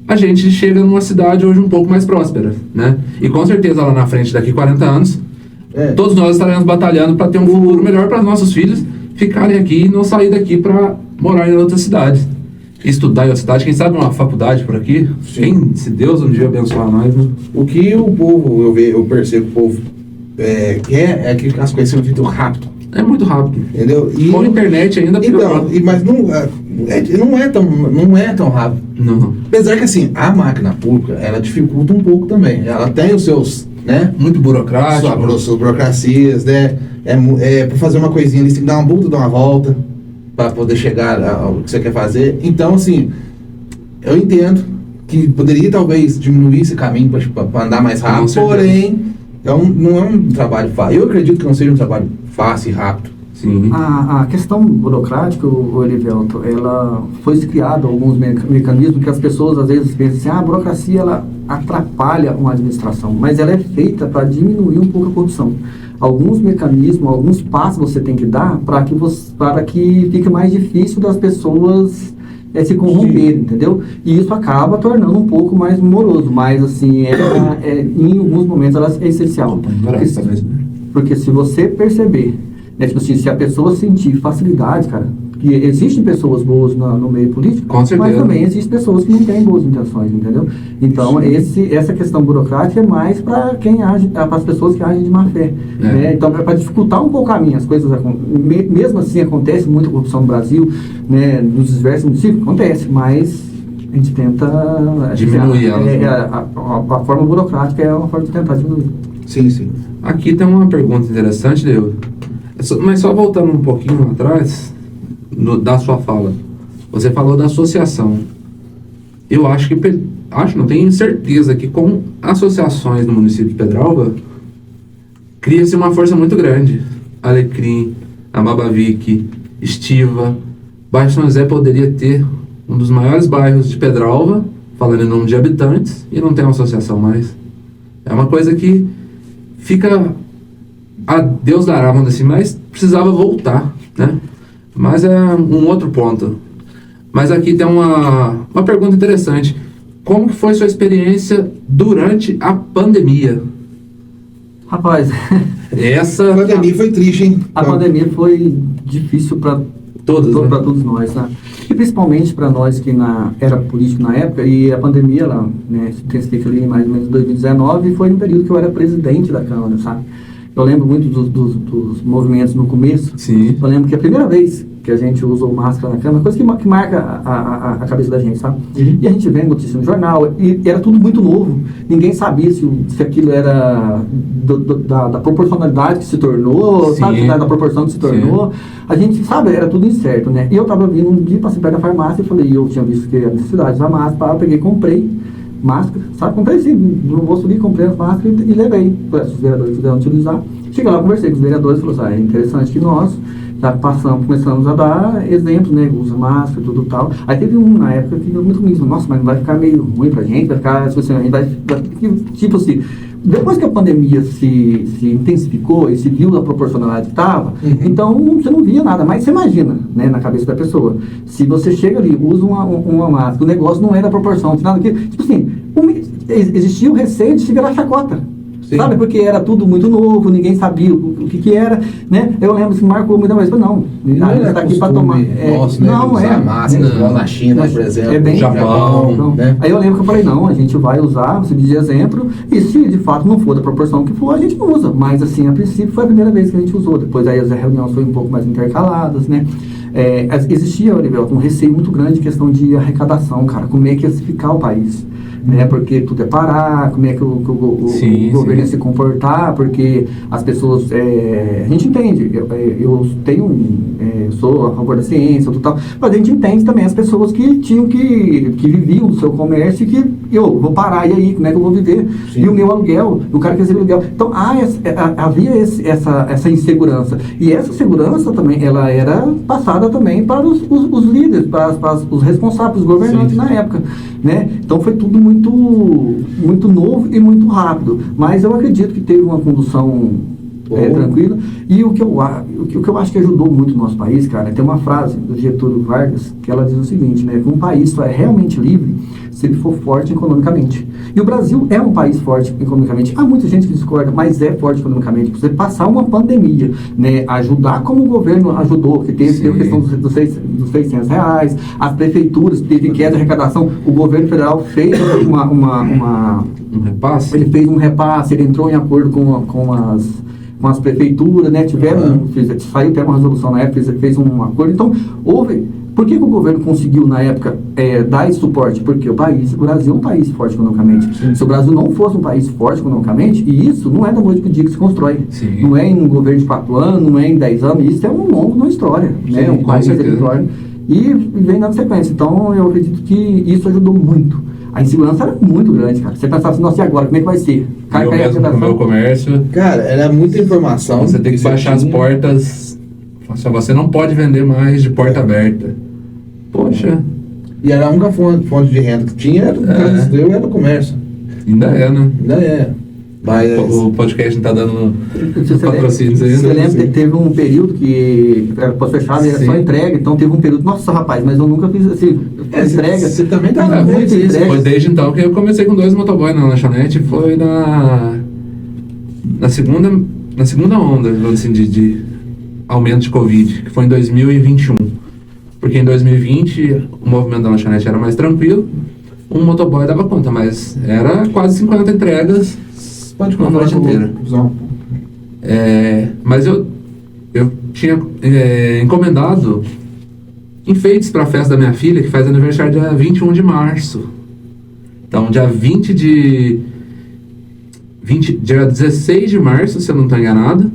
a gente chega numa cidade hoje um pouco mais próspera, né? E com certeza lá na frente, daqui 40 anos, todos nós estaremos batalhando para ter um futuro melhor para nossos filhos ficarem aqui e não sair daqui para morar em outra cidade. Estudar em outra cidade, quem sabe uma faculdade por aqui. Quem, se Deus um dia abençoar nós, né? O que o povo, eu percebo que o povo quer é que as coisas sejam feitas rápido. É muito rápido. Entendeu? E, com a internet ainda pior. Então, mas não é tão rápido. Não. Apesar que assim, a máquina pública, ela dificulta um pouco também. Ela tem os seus, né? Muito burocrático. Suas burocracias, né? Para fazer uma coisinha ali, você tem que dar uma dar uma volta para poder chegar ao que você quer fazer. Então, assim, eu entendo que poderia talvez diminuir esse caminho para andar mais rápido, porém, não é um trabalho fácil. Eu acredito que não seja um trabalho fácil e rápido. Sim. A questão burocrática, Olivelto, ela foi criada alguns mecanismos que as pessoas às vezes pensam assim, a burocracia ela atrapalha uma administração, mas ela é feita para diminuir um pouco a corrupção. Alguns mecanismos, alguns passos você tem que dar para que fique mais difícil das pessoas se corromper, entendeu? E isso acaba tornando um pouco mais moroso, mas assim, em alguns momentos ela é essencial. Porque se você perceber, tipo assim, se a pessoa sentir facilidade, cara, que existem pessoas boas no meio político, com certeza, mas também existem pessoas que não têm boas intenções, entendeu? Então, essa questão burocrática é mais para as pessoas que agem de má fé. Né? Então, para dificultar um pouco o caminho, as coisas mesmo assim acontece muita corrupção no Brasil, né, nos diversos municípios, acontece, mas a gente tenta diminuir ela. A forma burocrática é uma forma de tentar diminuir. Sim. Aqui tem uma pergunta interessante, Leo. Mas só voltando um pouquinho atrás da sua fala, você falou da associação. Eu não tenho certeza que com associações no município de Pedralba cria-se uma força muito grande. Alecrim, Amabavique, Estiva, Bairro São José poderia ter um dos maiores bairros de Pedralba, falando em nome de habitantes, e não tem uma associação mais. É uma coisa que fica a Deus dará, vamos dizer assim, mas precisava voltar, né? Mas é um outro ponto. Mas aqui tem uma pergunta interessante. Como que foi sua experiência durante a pandemia? Rapaz, a pandemia foi triste, hein? A pandemia foi difícil para todos nós, né? E principalmente para nós que era político na época, e a pandemia, ela, né, se intensifica ali em mais ou menos 2019, e foi no período que eu era presidente da Câmara, sabe? Eu lembro muito dos movimentos no começo. Sim. Eu lembro que a primeira vez que a gente usou máscara na Câmara, coisa que marca a cabeça da gente, sabe? Uhum. E a gente vê notícia no jornal, e era tudo muito novo. Ninguém sabia se aquilo era da proporcionalidade que se tornou, sabe? Da proporção que se tornou. Sim. A gente, sabe, era tudo incerto, né? E eu tava vindo um dia, passei perto da farmácia e falei, eu tinha visto que era necessidade da máscara, eu peguei e comprei máscara, sabe? Comprei assim, no bolso ali, comprei as máscaras e levei para os vereadores que quiseram utilizar. Cheguei lá, conversei com os vereadores e falei assim, é interessante que nós já começamos a dar exemplos, né? Usa máscara, tudo tal. Aí teve na época que deu muito comigo, nossa, mas não vai ficar meio ruim pra gente, vai ficar, tipo assim, a gente vai tipo assim, depois que a pandemia se intensificou e se viu a proporcionalidade que estava, então você não via nada, mas você imagina, né, na cabeça da pessoa, se você chega ali, usa uma máscara, o negócio não é da proporção, não tem nada que, tipo assim, existia o receio de se virar chacota. Sim. Sabe, porque era tudo muito novo, ninguém sabia o que era, né? Eu lembro que marcou muita vez, não está aqui para tomar. Nossa, não é máscara, igual na China, por exemplo, no Japão. Né? Aí eu lembro que eu falei, não, a gente vai usar, você de exemplo, e se de fato não for da proporção que for, a gente não usa. Mas assim, a princípio foi a primeira vez que a gente usou. Depois aí as reuniões foram um pouco mais intercaladas, né? Existia, Olivelto, um receio muito grande em questão de arrecadação, cara, como é que ia ficar o país. Né, porque tudo é parar, como é que o governo ia se comportar, porque as pessoas, a gente entende, eu sou a favor da ciência, tal, mas a gente entende também as pessoas que tinham que viviam do seu comércio e que eu vou parar, e aí, como é que eu vou viver? Sim. E o meu aluguel, o cara quer receber aluguel. Então, havia essa insegurança, e essa segurança também, ela era passada também para os líderes, para os responsáveis, os governantes na época, né? Então foi tudo muito novo e muito rápido, mas eu acredito que teve uma condução tranquila. E o que eu acho que ajudou muito o nosso país, cara, tem uma frase do Getúlio Vargas que ela diz o seguinte, né, que um país só é realmente livre se ele for forte economicamente. E o Brasil é um país forte economicamente. Há muita gente que discorda, mas é forte economicamente. Você passar uma pandemia, né, ajudar como o governo ajudou, que teve a questão dos R$600, as prefeituras teve queda de arrecadação, o governo federal fez um repasse. Ele fez um repasse, ele entrou em acordo com as com as prefeituras, né? Saiu até uma resolução na época, fez um acordo. Então, por que o governo conseguiu, na época, dar esse suporte? Porque o Brasil é um país forte economicamente. Sim. Se o Brasil não fosse um país forte economicamente, e isso não é da noite para o dia que se constrói. Sim. Não é em um governo de 4 anos, não é em 10 anos, isso é um longo de uma história. Sim, né? Um país território. E vem dando sequência. Então, eu acredito que isso ajudou muito. A insegurança era muito grande, cara. Você pensava assim, nossa, e agora? Como é que vai ser? Eu mesmo no meu comércio... Cara, era muita informação. Você tem que baixar as portas... Você não pode vender mais de porta aberta. Poxa. E era a única fonte de renda que tinha, era o comércio. Ainda é, né? Ainda é. Mas o podcast não tá dando patrocínios aí. Você lembra que teve um período que era pós-fechado, era só entrega, então teve um período, nossa rapaz, mas eu nunca fiz assim, entrega. Você também tá muito entrega. Foi desde então que eu comecei com 2 motoboys na lanchonete, foi na segunda onda, assim, de aumento de Covid, que foi em 2021. Porque em 2020 o movimento da lanchonete era mais tranquilo, um motoboy dava conta, mas era quase 50 entregas. Pode comprar a noite inteira. Mas eu tinha encomendado enfeites para a festa da minha filha, que faz aniversário dia 21 de março. Então, dia 16 de março, se eu não estou enganado,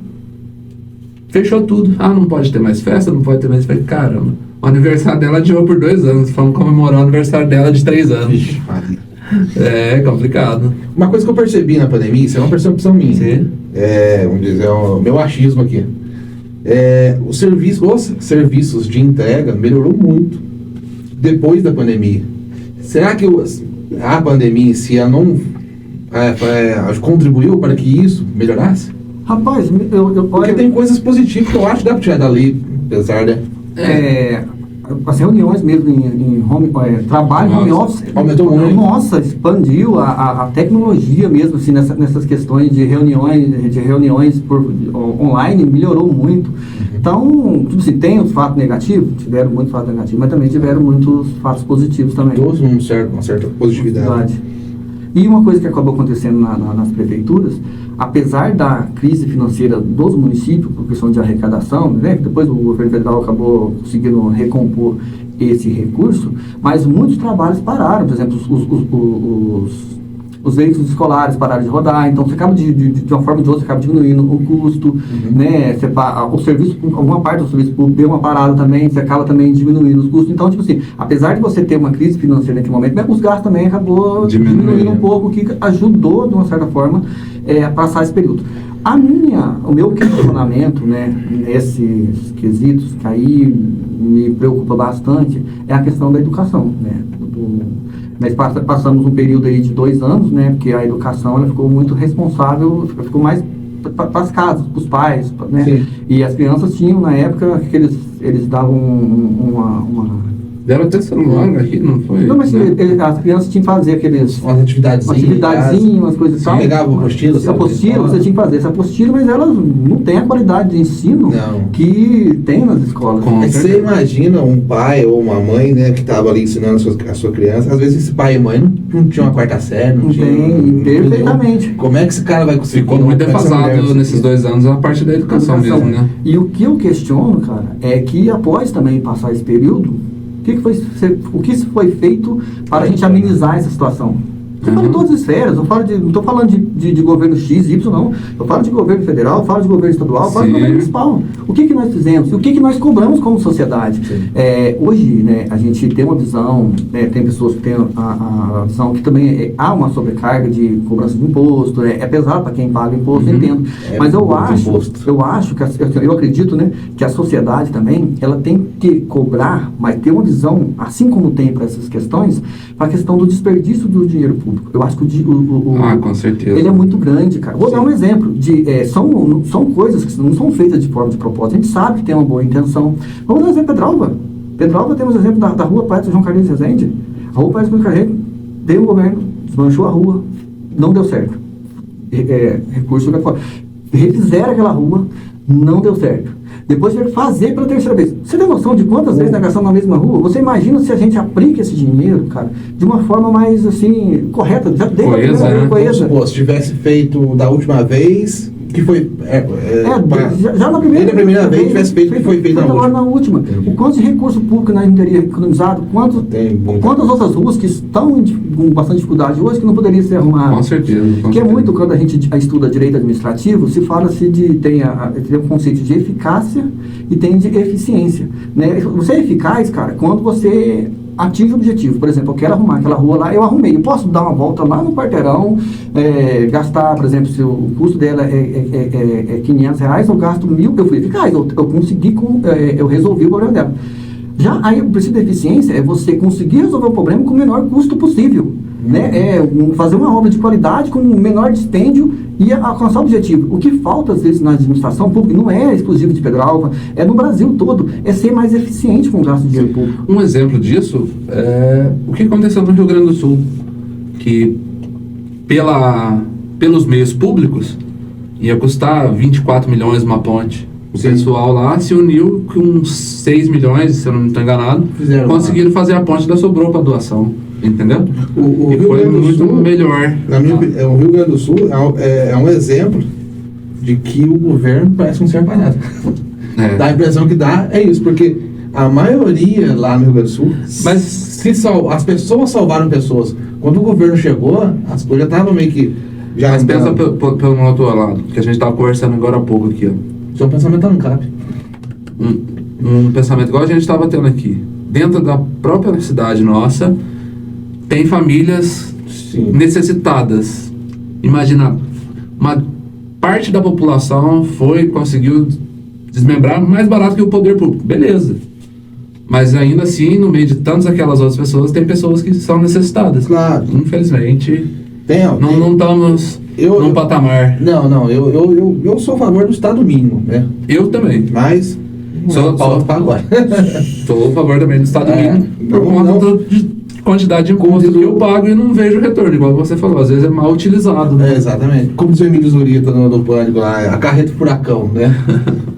fechou tudo. Não pode ter mais festa, não pode ter mais festa. Caramba, o aniversário dela adiou por 2 anos. Vamos comemorar o aniversário dela de 3 anos. Vixe, é complicado. Uma coisa que eu percebi na pandemia, isso é uma percepção minha. Sim. Vamos dizer, é o meu achismo aqui. Os serviços de entrega melhorou muito depois da pandemia. Será que a pandemia em si não contribuiu para que isso melhorasse? Rapaz, porque tem coisas positivas que eu acho que dá para tirar dali, apesar de... As reuniões mesmo em trabalho, home office, aumentou muito. Nossa, expandiu a tecnologia mesmo, assim, nessas questões de reuniões online, melhorou muito. Então, tudo assim, tem os fatos negativos, tiveram muitos fatos negativos, mas também tiveram muitos fatos positivos também. Todos uma certa positividade. E uma coisa que acabou acontecendo nas prefeituras, apesar da crise financeira dos municípios, por questão de arrecadação, né, depois o governo federal acabou conseguindo recompor esse recurso, mas muitos trabalhos pararam. Por exemplo, os veículos escolares pararam de rodar, então você acaba de uma forma ou de outra, você acaba diminuindo o custo, né? O serviço, alguma parte do serviço público deu uma parada também, você acaba também diminuindo os custos. Então, tipo assim, apesar de você ter uma crise financeira naquele momento, os gastos também acabou diminuindo um pouco, o que ajudou, de uma certa forma, a passar esse período. O meu questionamento, né, nesses quesitos, que aí me preocupa bastante, é a questão da educação, né? Nós passamos um período aí de 2 anos, né, porque a educação ela ficou muito responsável, ficou mais para as casas, para os pais, né? Sim. E as crianças tinham, na época, que eles davam uma deram até celular aqui, não foi? Não, mas as crianças tinham que fazer umas atividadezinhas, umas coisas assim. Pegava apostila. Essa apostila, você tinha que fazer essa apostila, mas elas não têm a qualidade de ensino que tem nas escolas. Você imagina um pai ou uma mãe, né, que estava ali ensinando a sua criança, às vezes esse pai e mãe não tinham uma 4ª série, não tem, perfeitamente. Entendeu? Como é que esse cara vai conseguir? Ficou muito defasado nesses 2 anos a parte da educação mesmo, né? E o que eu questiono, cara, é que após também passar esse período, o que foi feito para a gente amenizar essa situação? Eu falo de todas as esferas, não estou falando de governo X, Y, não. Eu falo de governo federal, falo de governo estadual, falo de governo municipal. O que nós fizemos? O que nós cobramos como sociedade? Hoje, né, a gente tem uma visão, tem pessoas que têm a visão que também há uma sobrecarga de cobrança de imposto, é pesado para quem paga imposto, entendo. Mas eu acho que, eu acredito, né, que a sociedade também, ela tem que cobrar, mas ter uma visão, assim como tem para essas questões, para a questão do desperdício do dinheiro público. Eu acho que com certeza. Ele é muito grande, cara. Vou dar um exemplo. São coisas que não são feitas de forma de propósito. A gente sabe que tem uma boa intenção. Vamos dar um exemplo, Petralva. Petralva temos o exemplo da rua Padre João Carlinhos Rezende. A rua Padre João Carlinhos deu o governo, desmanchou a rua, não deu certo. Recurso da fora. Refizeram aquela rua, não deu certo. Depois tiveram que fazer pela 3ª vez. Você tem noção de quantas vezes nós gastamos na mesma rua? Você imagina se a gente aplica esse dinheiro, cara, de uma forma mais, assim, correta. Já deu coesa. Se tivesse feito da última vez, que foi... já na primeira vez tivesse feito o que foi feito agora na última. O quanto de recurso público nós não teria economizado, quantas outras ruas que estão com bastante dificuldade hoje que não poderiam ser arrumadas. Com certeza. Que é muito, quando a gente estuda direito administrativo, se fala-se tem um conceito de eficácia e tem de eficiência. Né? Você é eficaz, cara, quando você atinge o objetivo. Por exemplo, eu quero arrumar aquela rua lá, eu arrumei. Eu posso dar uma volta lá no quarteirão, gastar, por exemplo, se o custo dela é R$500, eu gasto 1.000, eu fui eficaz, eu consegui, eu resolvi o problema dela. Já aí o princípio da eficiência é você conseguir resolver o problema com o menor custo possível. Né? Fazer uma obra de qualidade com o menor dispêndio e alcançar o objetivo. O que falta, às vezes, na administração pública, não é exclusivo de Pedralva, é no Brasil todo, é ser mais eficiente com o gasto de dinheiro público. Um exemplo disso é o que aconteceu no Rio Grande do Sul, que pelos meios públicos ia custar 24 milhões uma ponte. O pessoal lá se uniu com 6 milhões, se eu não estou enganado, conseguiram fazer a ponte da sobrou para doação. Entendeu? O Rio foi Grande do muito Sul, melhor. O Rio Grande do Sul é um exemplo de que o governo parece que não serve para nada. Dá a impressão que dá, é isso, porque a maioria lá no Rio Grande do Sul, as pessoas salvaram pessoas. Quando o governo chegou, as coisas já estavam meio que... Mas pensa pelo outro lado, que a gente estava conversando agora há pouco aqui. Seu pensamento não cabe. Um pensamento igual a gente estava tendo aqui. Dentro da própria cidade nossa, tem famílias necessitadas. Imagina, uma parte da população conseguiu desmembrar mais barato que o poder público. Beleza. Mas ainda assim, no meio de tantas aquelas outras pessoas, tem pessoas que são necessitadas. Claro. Infelizmente, não estamos num patamar. Não, eu sou a favor do Estado mínimo, né? Eu também. Mas... Sou a favor também do Estado mínimo. Por conta de quantidade de imposto que eu pago e não vejo retorno, igual você falou, às vezes é mal utilizado. Né? Exatamente. Como diz o Emílio Zurita no Pânico lá, a carreta furacão, né?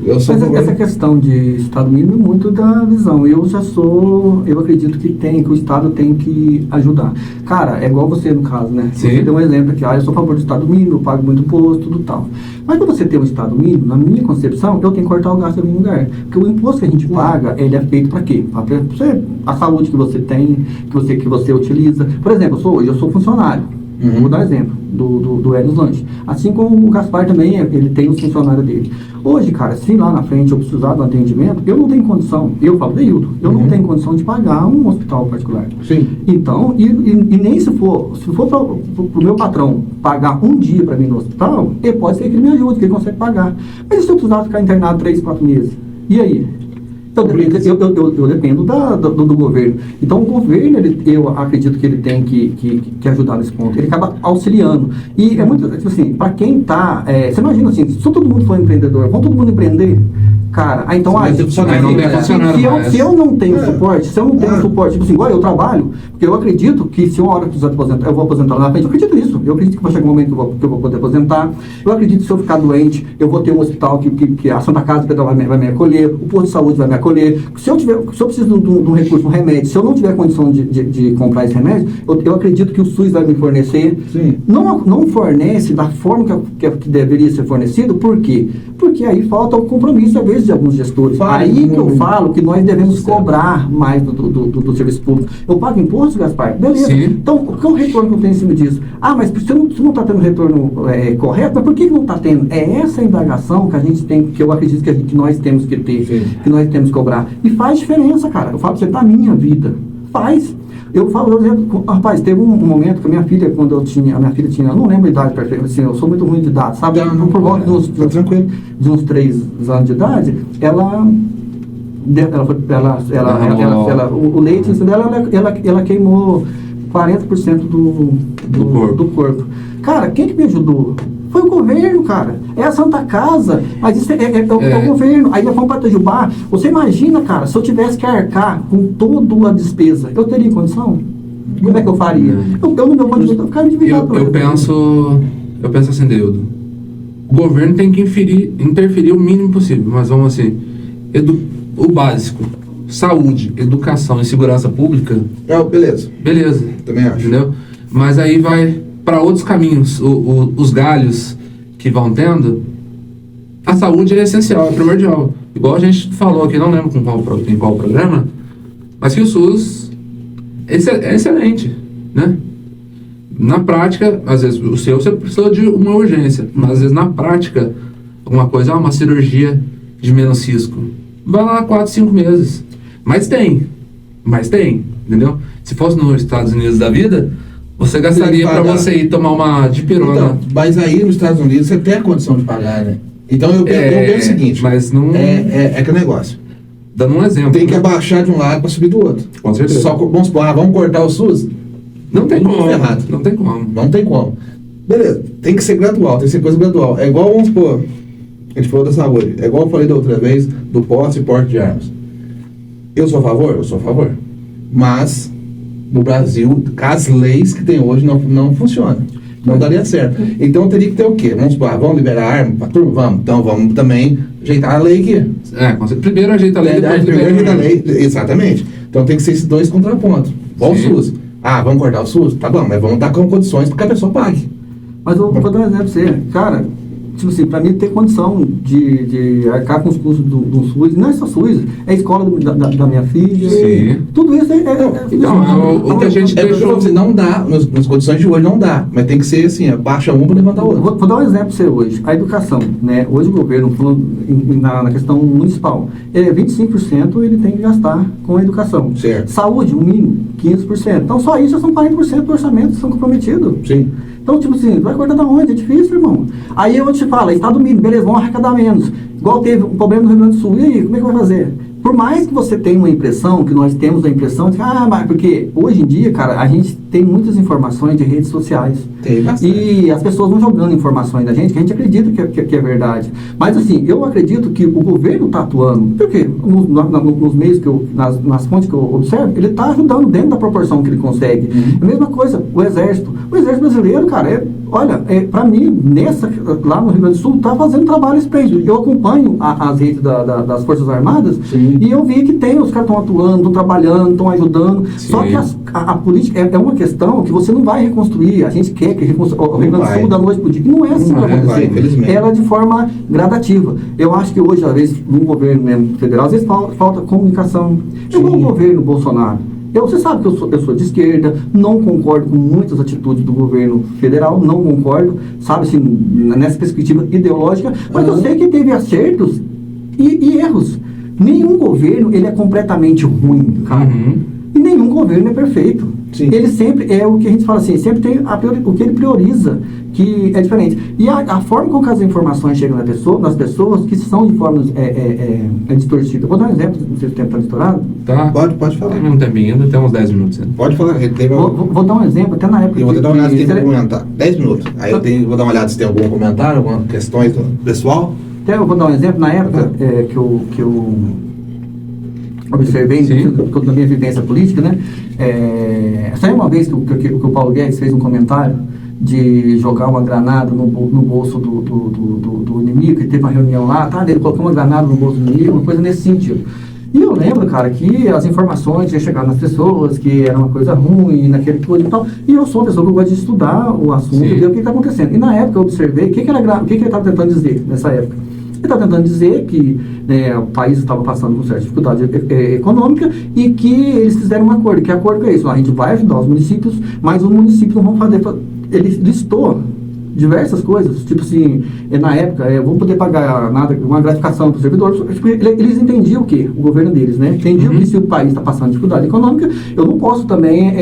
Mas essa questão de Estado mínimo é muito da visão. Eu acredito que o Estado tem que ajudar. Cara, é igual você no caso, né? Sim. Você deu um exemplo aqui, eu sou a favor do Estado mínimo, eu pago muito imposto, tudo tal. Mas quando você tem um Estado mínimo, na minha concepção, eu tenho que cortar o gasto em algum lugar. Porque o imposto que a gente paga, ele é feito para quê? Para a saúde que você tem, que você utiliza. Por exemplo, eu sou funcionário. Vou dar um exemplo do Helios Lanche. Assim como o Gaspar também, ele tem os funcionários dele. Hoje, cara, se lá na frente eu precisar do atendimento, eu não tenho condição, eu falo Deildo, eu não tenho condição de pagar um hospital particular. Sim. Então, e nem se for pro meu patrão pagar um dia para mim no hospital, ele pode ser que ele me ajude, que ele consegue pagar. Mas e se eu precisar ficar internado 3, 4 meses? E aí? Então, eu dependo do governo. Então, o governo, eu acredito que ele tem que ajudar nesse ponto. Ele acaba auxiliando. E é muito, tipo assim, para quem está... você imagina assim, se todo mundo for empreendedor, vão todo mundo empreender? Cara, então... Se eu não tenho suporte, tipo assim, igual eu trabalho, porque eu acredito que se uma hora eu precisar aposentar, eu vou aposentar lá na frente, eu acredito nisso. Eu acredito que vai chegar um momento que eu vou poder aposentar. Eu acredito que se eu ficar doente, eu vou ter um hospital que a Santa Casa vai me acolher, o posto de saúde vai me acolher. Se eu preciso de um recurso, um remédio, se eu não tiver condição de comprar esse remédio, eu acredito que o SUS vai me fornecer. Sim. Não fornece da forma que deveria ser fornecido, por quê? Porque aí falta o compromisso, às vezes, de alguns gestores. Aí que eu falo que nós devemos cobrar mais do serviço público. Eu pago imposto, Gaspar? Beleza. Sim. Então, qual é o retorno que eu tenho em cima disso? Mas se não está tendo retorno correto, mas por que não está tendo? É essa indagação que a gente tem, que eu acredito que nós temos que ter, que nós temos que cobrar. E faz diferença, cara. Eu falo pra você, na minha vida. Faz. Eu falo, rapaz, teve um momento que a minha filha, eu não lembro a idade perfeita, assim, eu sou muito ruim de dados, sabe? Por volta de uns 3 anos de idade, o leite dela, ela queimou 40% do corpo. Cara, quem que me ajudou? Foi o governo, cara. É a Santa Casa. Mas isso é o governo. Aí nós fomos para Itajubá. Você imagina, cara, se eu tivesse que arcar com toda a despesa, eu teria condição? Como é que eu faria? Eu no meu ponto de vista, eu ficava endividado. Eu penso assim, Deildo. O governo tem que interferir o mínimo possível. Mas vamos assim, o básico. Saúde, educação e segurança pública. Beleza. Também acho. Entendeu? Mas aí vai para outros caminhos. Os galhos que vão tendo, a saúde é essencial, é primordial. Igual a gente falou aqui, não lembro em qual programa, mas que o SUS é excelente, né? Na prática, às vezes, você precisa de uma urgência, mas às vezes na prática, alguma coisa, uma cirurgia de menos risco, vai lá 4, 5 meses. Mas tem, entendeu? Se fosse nos Estados Unidos da vida, você gastaria para você ir tomar uma dipirona. Então, mas aí nos Estados Unidos você tem a condição de pagar, né? Então eu penso o seguinte, mas não... é que o negócio. Dando um exemplo. Tem que abaixar de um lado para subir do outro. Com certeza. Só vamos supor, vamos cortar o SUS? Não tem como. Errado. Não tem como. Não tem como. Beleza, tem que ser gradual, tem que ser coisa gradual. É igual, vamos supor, a gente falou da saúde, é igual eu falei da outra vez, do posse e porte de armas. Eu sou a favor? Eu sou a favor. Mas, no Brasil, as leis que tem hoje não funcionam. Não daria certo. Então teria que ter o quê? Vamos supor, vamos liberar arma para turma? Vamos. Então vamos também ajeitar a lei aqui. Primeiro ajeita a lei, depois primeiro ajeita a lei. Exatamente. Então tem que ser esses dois contrapontos. Igual o SUS. Vamos cortar o SUS? Tá bom, mas vamos dar condições para que a pessoa pague. Mas eu vou dar um exemplo pra você. Cara, tipo assim, pra mim ter condição de arcar com os custos do SUS, não é só SUS, é a escola da minha filha. Sim. Tudo isso o que a gente deixou... Você não dá, nas condições de hoje não dá, mas tem que ser assim, baixa um para levantar outro. Vou dar um exemplo pra você hoje. A educação, né? Hoje o governo, falando na questão municipal, 25% ele tem que gastar com a educação. Certo. Saúde, o mínimo, 15%. Então só isso já são 40% do orçamento que são comprometidos. Sim. Então, tipo assim, vai cortar da onde? É difícil, irmão. Aí eu te falo, Estado mínimo, beleza, vamos arrecadar menos. Igual teve um problema no Rio Grande do Sul. E aí, como é que vai fazer? Por mais que você tenha uma impressão, que nós temos a impressão de que, mas porque hoje em dia, cara, a gente tem muitas informações de redes sociais. Tem bastante. E as pessoas vão jogando informações da gente, que a gente acredita que é verdade. Mas assim, eu acredito que o governo está atuando, porque nos meios nas fontes que eu observo, ele está ajudando dentro da proporção que ele consegue. A mesma coisa, o Exército brasileiro, cara, para mim, lá no Rio Grande do Sul, está fazendo trabalho esplêndido. Eu acompanho as redes das Forças Armadas. Sim. E eu vi que os caras estão atuando, estão trabalhando, estão ajudando. Sim. Só que a política é uma questão que você não vai reconstruir. A gente quer que o Rio Grande do Sul da noite para o dia. Não é assim que vai acontecer. Ela de forma gradativa. Eu acho que hoje, às vezes, no governo mesmo federal, às vezes falta comunicação. Eu vou no governo Bolsonaro. Você sabe que eu sou de esquerda, não concordo com muitas atitudes do governo federal, não concordo, sabe, assim, nessa perspectiva ideológica, mas eu sei que teve acertos e erros. Nenhum governo ele é completamente ruim, cara. E nenhum governo é perfeito. Sim. Ele sempre é o que a gente fala assim, sempre tem o que ele prioriza, que é diferente. E a forma como as informações chegam nas pessoas, que são de forma distorcida. Vou dar um exemplo, não sei se o tempo está estourado. Tá. Pode falar. Tem um tempinho ainda, tem uns 10 minutos ainda. Pode falar. Vou dar um exemplo, até na época... Eu vou dar uma olhada se tem algum comentário. 10 minutos. Aí vou dar uma olhada se tem algum comentário, alguma questão pessoal. Até eu vou dar um exemplo, na época que eu observei na minha vivência política, né? Saiu uma vez que o Paulo Guedes fez um comentário de jogar uma granada no bolso do inimigo, e teve uma reunião lá, ele colocou uma granada no bolso do inimigo, uma coisa nesse sentido. E eu lembro, cara, que as informações iam chegar nas pessoas, que era uma coisa ruim, naquele coisa e tal. E eu sou uma pessoa que gosta de estudar o assunto e ver o que está acontecendo. E na época eu observei o que ele estava tentando dizer nessa época. Ele estava tentando dizer que o país estava passando por certa dificuldade econômica e que eles fizeram um acordo. Que acordo é isso? A gente vai ajudar os municípios, mas os municípios não vão fazer... Ele listou diversas coisas, tipo assim, na época, vou poder pagar uma gratificação para os servidores. Eles entendiam o que? O governo deles, né? Entendiam que se o país está passando dificuldade econômica, eu não posso também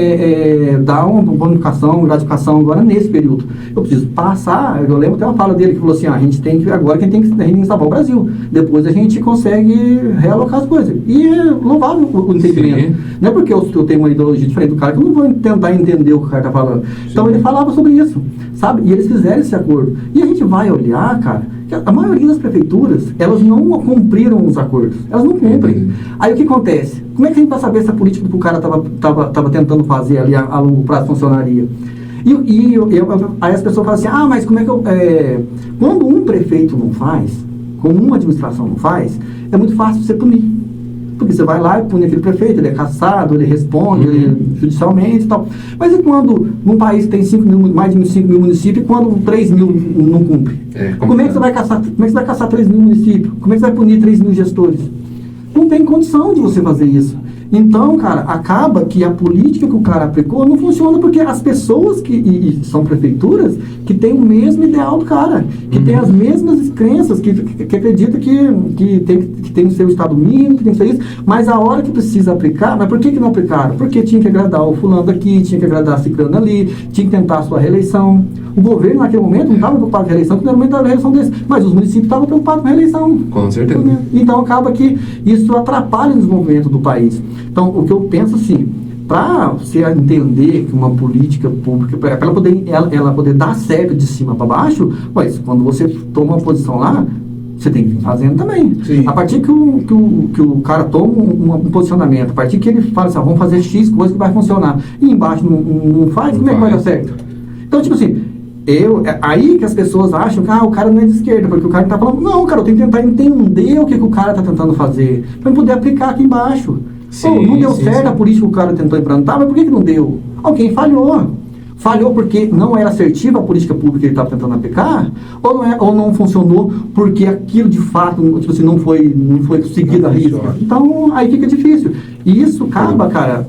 dar uma bonificação, gratificação agora nesse período. Eu preciso passar, eu lembro até uma fala dele que falou assim, a gente tem que, agora quem tem que salvar o Brasil. Depois a gente consegue realocar as coisas. E é louvável o entendimento. Sim. Não é porque eu tenho uma ideologia diferente do cara que eu não vou tentar entender o que o cara está falando. Sim. Então ele falava sobre isso, sabe? E eles fizeram esse acordo. E a gente vai olhar, cara, que a maioria das prefeituras, elas não cumpriram os acordos. Elas não cumprem. Aí o que acontece? Como é que a gente vai saber se a política que o cara estava tentando fazer ali a longo prazo funcionaria? Aí as pessoas falam assim, mas como é que quando um prefeito não faz, como uma administração não faz, é muito fácil você punir. Porque você vai lá e pune aquele prefeito, ele é cassado, ele responde judicialmente e tal. Mas e quando num país que tem mais de 5 mil municípios, quando 3 mil não cumpre? Como é que você vai caçar 3 mil municípios? Como é que você vai punir 3 mil gestores? Não tem condição de você fazer isso. Então, cara, acaba que a política que o cara aplicou não funciona porque as pessoas que são prefeituras que têm o mesmo ideal do cara, que têm as mesmas crenças, que acredita que tem que ser o Estado mínimo, que tem que ser isso, mas a hora que precisa aplicar, mas por que não aplicaram? Porque tinha que agradar o fulano daqui, tinha que agradar a ciclano ali, tinha que tentar a sua reeleição. O governo, naquele momento, não estava preocupado com a reeleição, porque era o momento da reeleição deles, mas os municípios estavam preocupados com a reeleição. Com certeza. Então, acaba que isso atrapalha o desenvolvimento do país. Então, o que eu penso assim, para você entender que uma política pública, para ela poder dar certo de cima para baixo, mas quando você toma uma posição lá, você tem que vir fazendo também. Sim. A partir que o cara toma um posicionamento, a partir que ele fala assim, vamos fazer X coisa que vai funcionar, e embaixo não faz, como é que vai dar certo? Então, tipo assim, aí que as pessoas acham que o cara não é de esquerda, porque o cara está falando, não, cara, eu tenho que tentar entender o que o cara está tentando fazer, para poder aplicar aqui embaixo. Não deu certo a política que o cara tentou implantar, mas por que não deu? Alguém falhou. Falhou porque não era assertiva a política pública que ele estava tentando aplicar, ou não funcionou porque aquilo de fato tipo assim, não foi seguido a risca. Então, aí fica difícil. E isso acaba, cara,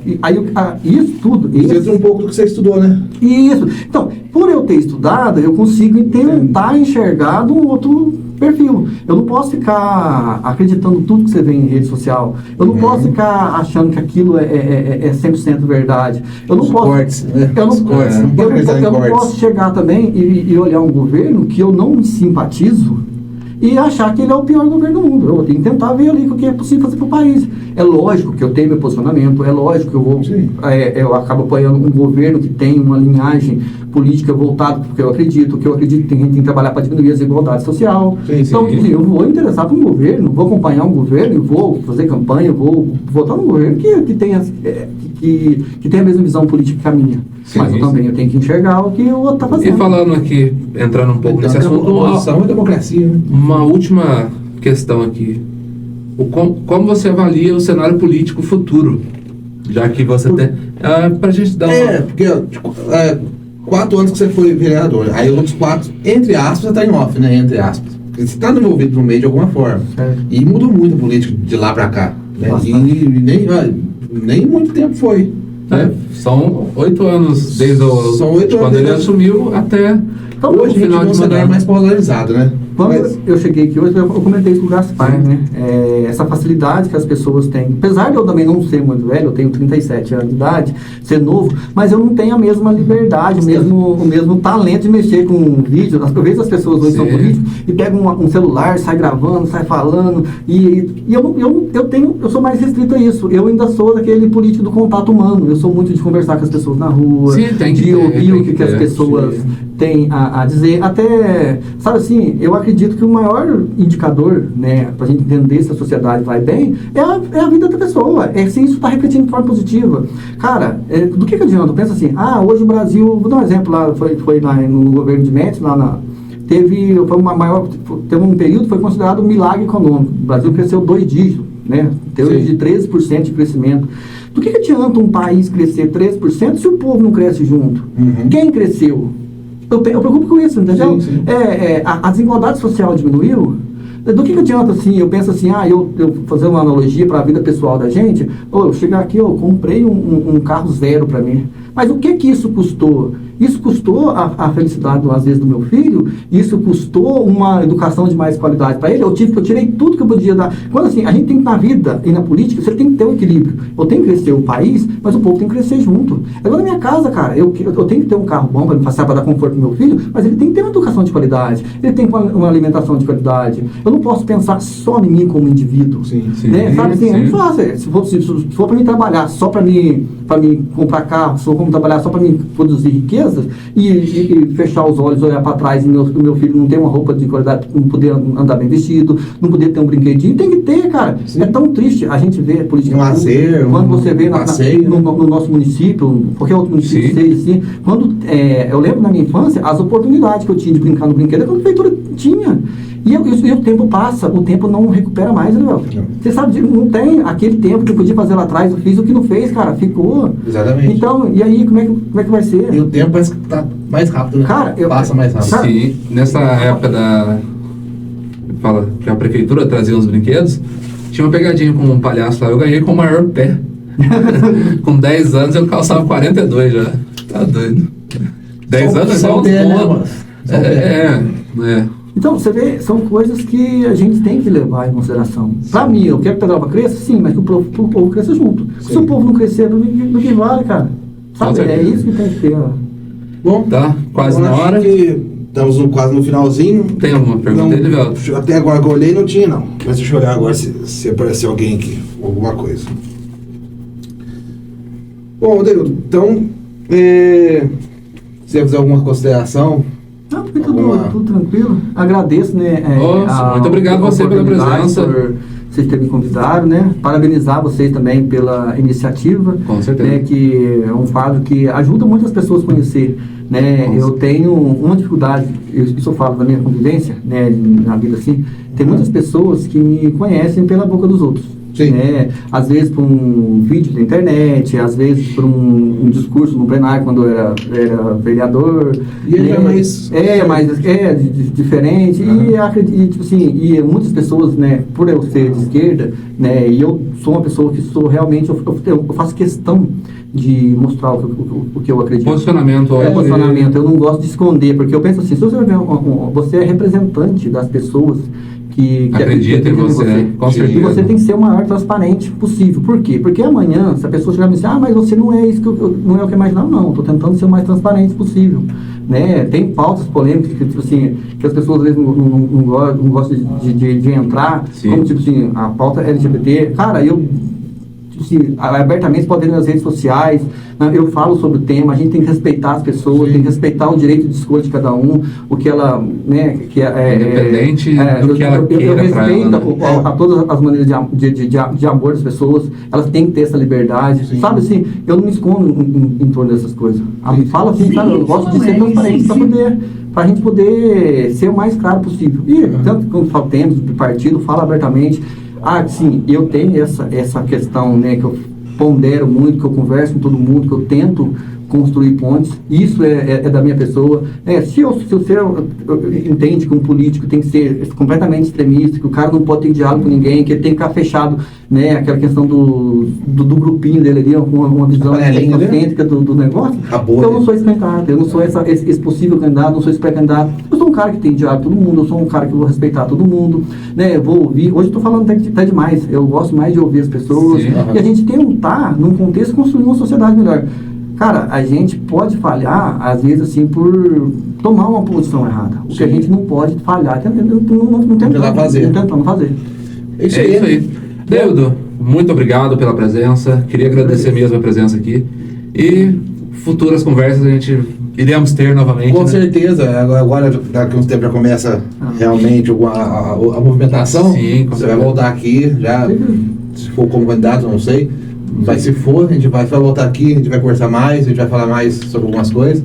isso tudo... Você entra um pouco do que você estudou, né? Isso. Então, por eu ter estudado, eu consigo tentar enxergar de um outro perfil. Eu não posso ficar acreditando tudo que você vê em rede social. Eu não posso ficar achando que aquilo é 100% verdade. Eu não posso... Eu não posso chegar também e olhar um governo que eu não simpatizo e achar que ele é o pior governo do mundo. Eu tenho que tentar ver ali o que é possível fazer para o país. É lógico que eu tenho meu posicionamento, é lógico que eu vou... eu acabo apoiando um governo que tem uma linhagem política voltada porque eu acredito que gente tem que trabalhar para diminuir a desigualdade social. Então, eu vou interessar para um governo, vou acompanhar um governo e vou fazer campanha, vou votar num governo que tenha a mesma visão política que a minha. Mas eu também tenho que enxergar o que o outro está fazendo. E falando aqui, entrando um pouco nesse assunto... Oposição e democracia, né? Uma última questão aqui. Como você avalia o cenário político futuro? Já que você tem... pra gente dar uma... porque 4 anos que você foi vereador, aí os outros 4, entre aspas, você está em off, né? Entre aspas. Porque você está envolvido no meio de alguma forma. E mudou muito a política de lá para cá. Né? E nem muito tempo foi. São 8 anos desde quando ele assumiu até então, hoje a gente vê um cenário mais polarizado, né? Quando eu cheguei aqui hoje, eu comentei isso com o Gaspar, né? Essa facilidade que as pessoas têm. Apesar de eu também não ser muito velho, eu tenho 37 anos de idade, ser novo, mas eu não tenho a mesma liberdade, o mesmo talento de mexer com um vídeo. Eu vejo as pessoas hoje são políticos e pegam um celular, sai gravando, sai falando, e eu sou mais restrito a isso. Eu ainda sou daquele político do contato humano. Eu sou muito de conversar com as pessoas na rua, de ouvir o que as pessoas têm a dizer. Até, sabe assim, eu acredito que o maior indicador, né, pra gente entender se a sociedade vai bem, é a vida da pessoa, se isso está refletindo de forma positiva. Cara, do que adianta? Pensa assim, hoje o Brasil, vou dar um exemplo lá, foi no governo de Médici, teve um período que foi considerado um milagre econômico. O Brasil cresceu 2 dígitos, né, teve de 13% de crescimento. Do que adianta um país crescer 13% se o povo não cresce junto? Quem cresceu? Eu preocupo com isso, entendeu? A desigualdade social diminuiu. Do que adianta, assim, eu penso assim, eu fazer uma analogia para a vida pessoal da gente, eu chegar aqui, eu comprei um carro zero para mim. Mas o que isso custou? Isso custou a felicidade, às vezes, do meu filho, isso custou uma educação de mais qualidade para ele, eu tirei tudo que eu podia dar. Quando assim, a gente tem que, na vida e na política, você tem que ter um equilíbrio. Eu tenho que crescer o país, mas o povo tem que crescer junto. Agora, na minha casa, cara, eu tenho que ter um carro bom para me passar, para dar conforto pro meu filho, mas ele tem que ter uma educação de qualidade, ele tem que ter uma alimentação de qualidade. Eu não posso pensar só em mim como indivíduo. Né? Sabe assim, é muito fácil. Se for para mim trabalhar só para mim comprar carro, se for para trabalhar só para mim produzir riquezas e fechar os olhos, olhar para trás e meu filho não ter uma roupa de qualidade, não poder andar bem vestido, não poder ter um brinquedinho, tem que ter, cara. É tão triste a gente ver política pública, quando você vê no nosso município, qualquer outro município seja assim, quando eu lembro na minha infância as oportunidades que eu tinha de brincar no brinquedo, que a prefeitura tinha. E o tempo passa, o tempo não recupera mais, né, Welton? Você sabe, não tem aquele tempo que eu podia fazer lá atrás, eu fiz o que não fez, cara, ficou. Exatamente. Então, e aí, como é que vai ser? E o tempo parece que tá mais rápido, né? Cara, passa mais rápido. Sim, nessa época que a prefeitura trazia uns brinquedos, tinha uma pegadinha com um palhaço lá, eu ganhei com o maior pé. Com 10 anos eu calçava 42 já. Tá doido. 10 anos é só Então, você vê, são coisas que a gente tem que levar em consideração. Pra mim, eu quero que o Pedroba cresça, sim, mas que o povo cresça junto. Sim. Se o povo não crescer, do que vale, cara? Sabe, é isso que tem que ter. Bom, tá quase na hora. Estamos quase no finalzinho. Tem alguma pergunta aí, Velto? Até agora que eu olhei, não tinha, não. Mas deixa eu olhar agora se aparecer alguém aqui, alguma coisa. Bom, Deildo, então, se você fazer alguma consideração? Não, foi tudo tranquilo. Agradeço, né? Muito obrigado a você pela presença. Por vocês terem me convidado, né? Parabenizar vocês também pela iniciativa. Com certeza. Né? Que é um quadro que ajuda muitas pessoas a conhecer. Né? Eu tenho uma dificuldade, isso eu falo da minha convivência, né? Na vida assim, tem muitas pessoas que me conhecem pela boca dos outros. Sim. Né? Às vezes por um vídeo da internet, às vezes por um discurso no plenário quando eu era vereador. E ele é mais... diferente. Uhum. E tipo assim, e muitas pessoas, né, por eu ser de esquerda, né, e eu sou uma pessoa que sou realmente, eu faço questão de mostrar o que eu acredito. Posicionamento. Posicionamento, eu não gosto de esconder, porque eu penso assim, se você ver você é representante das pessoas que acredita em você. Com certeza. E você tem que ser o maior transparente possível. Por quê? Porque amanhã, se a pessoa chegar e me dizer, mas você não é isso não é o que eu imaginava, não. Estou tentando ser o mais transparente possível. Né? Tem pautas polêmicas que, tipo assim, que as pessoas às vezes não gostam de entrar, Sim. como tipo assim, a pauta LGBT. Cara, assim, abertamente pode ir nas redes sociais, né? Eu falo sobre o tema, a gente tem que respeitar as pessoas, Sim. tem que respeitar o direito de escolha de cada um, o que ela, né, que independente do que ela queira. Eu respeito ela, a todas as maneiras de amor das pessoas, elas têm que ter essa liberdade, Sim. sabe assim, eu não me escondo em torno dessas coisas. Fala assim, sabe, eu gosto de ser transparente para a gente poder ser o mais claro possível. E tanto quando falamos de partido, fala abertamente. Sim, eu tenho essa questão, né, que eu pondero muito, que eu converso com todo mundo, que eu tento construir pontes. Isso é da minha pessoa. Se você entende que um político tem que ser completamente extremista, que o cara não pode ter diálogo com ninguém, que ele tem que ficar fechado, né, aquela questão do grupinho dele ali, uma visão autêntica do negócio, eu não sou esse candidato, eu não sou esse possível candidato, não sou esse pré-candidato. Eu sou um cara que tem diálogo com todo mundo, eu sou um cara que vou respeitar todo mundo, né, eu vou ouvir. Hoje eu estou falando até demais, eu gosto mais de ouvir as pessoas. Sim, e a gente tentar, num contexto, construir uma sociedade melhor. Cara, a gente pode falhar, às vezes, assim, por tomar uma posição errada. O que a gente não pode falhar, tentando fazer. É isso aí. Deildo, muito obrigado pela presença. Queria agradecer mesmo a presença aqui. E futuras conversas a gente iremos ter novamente. Com certeza. Agora, daqui a uns tempos já começa realmente a movimentação. Sim, com você certeza. vai voltar aqui, já, se for como candidato, não sei. Mas se for, a gente vai voltar aqui, a gente vai conversar mais, a gente vai falar mais sobre algumas coisas.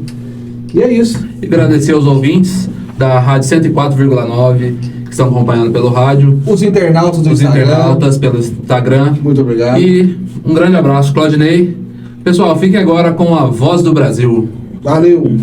E é isso. E agradecer aos ouvintes da Rádio 104,9 que estão acompanhando pelo rádio. Os internautas do Instagram. Os internautas pelo Instagram. Muito obrigado. E um grande abraço, Claudinei. Pessoal, fiquem agora com a Voz do Brasil. Valeu!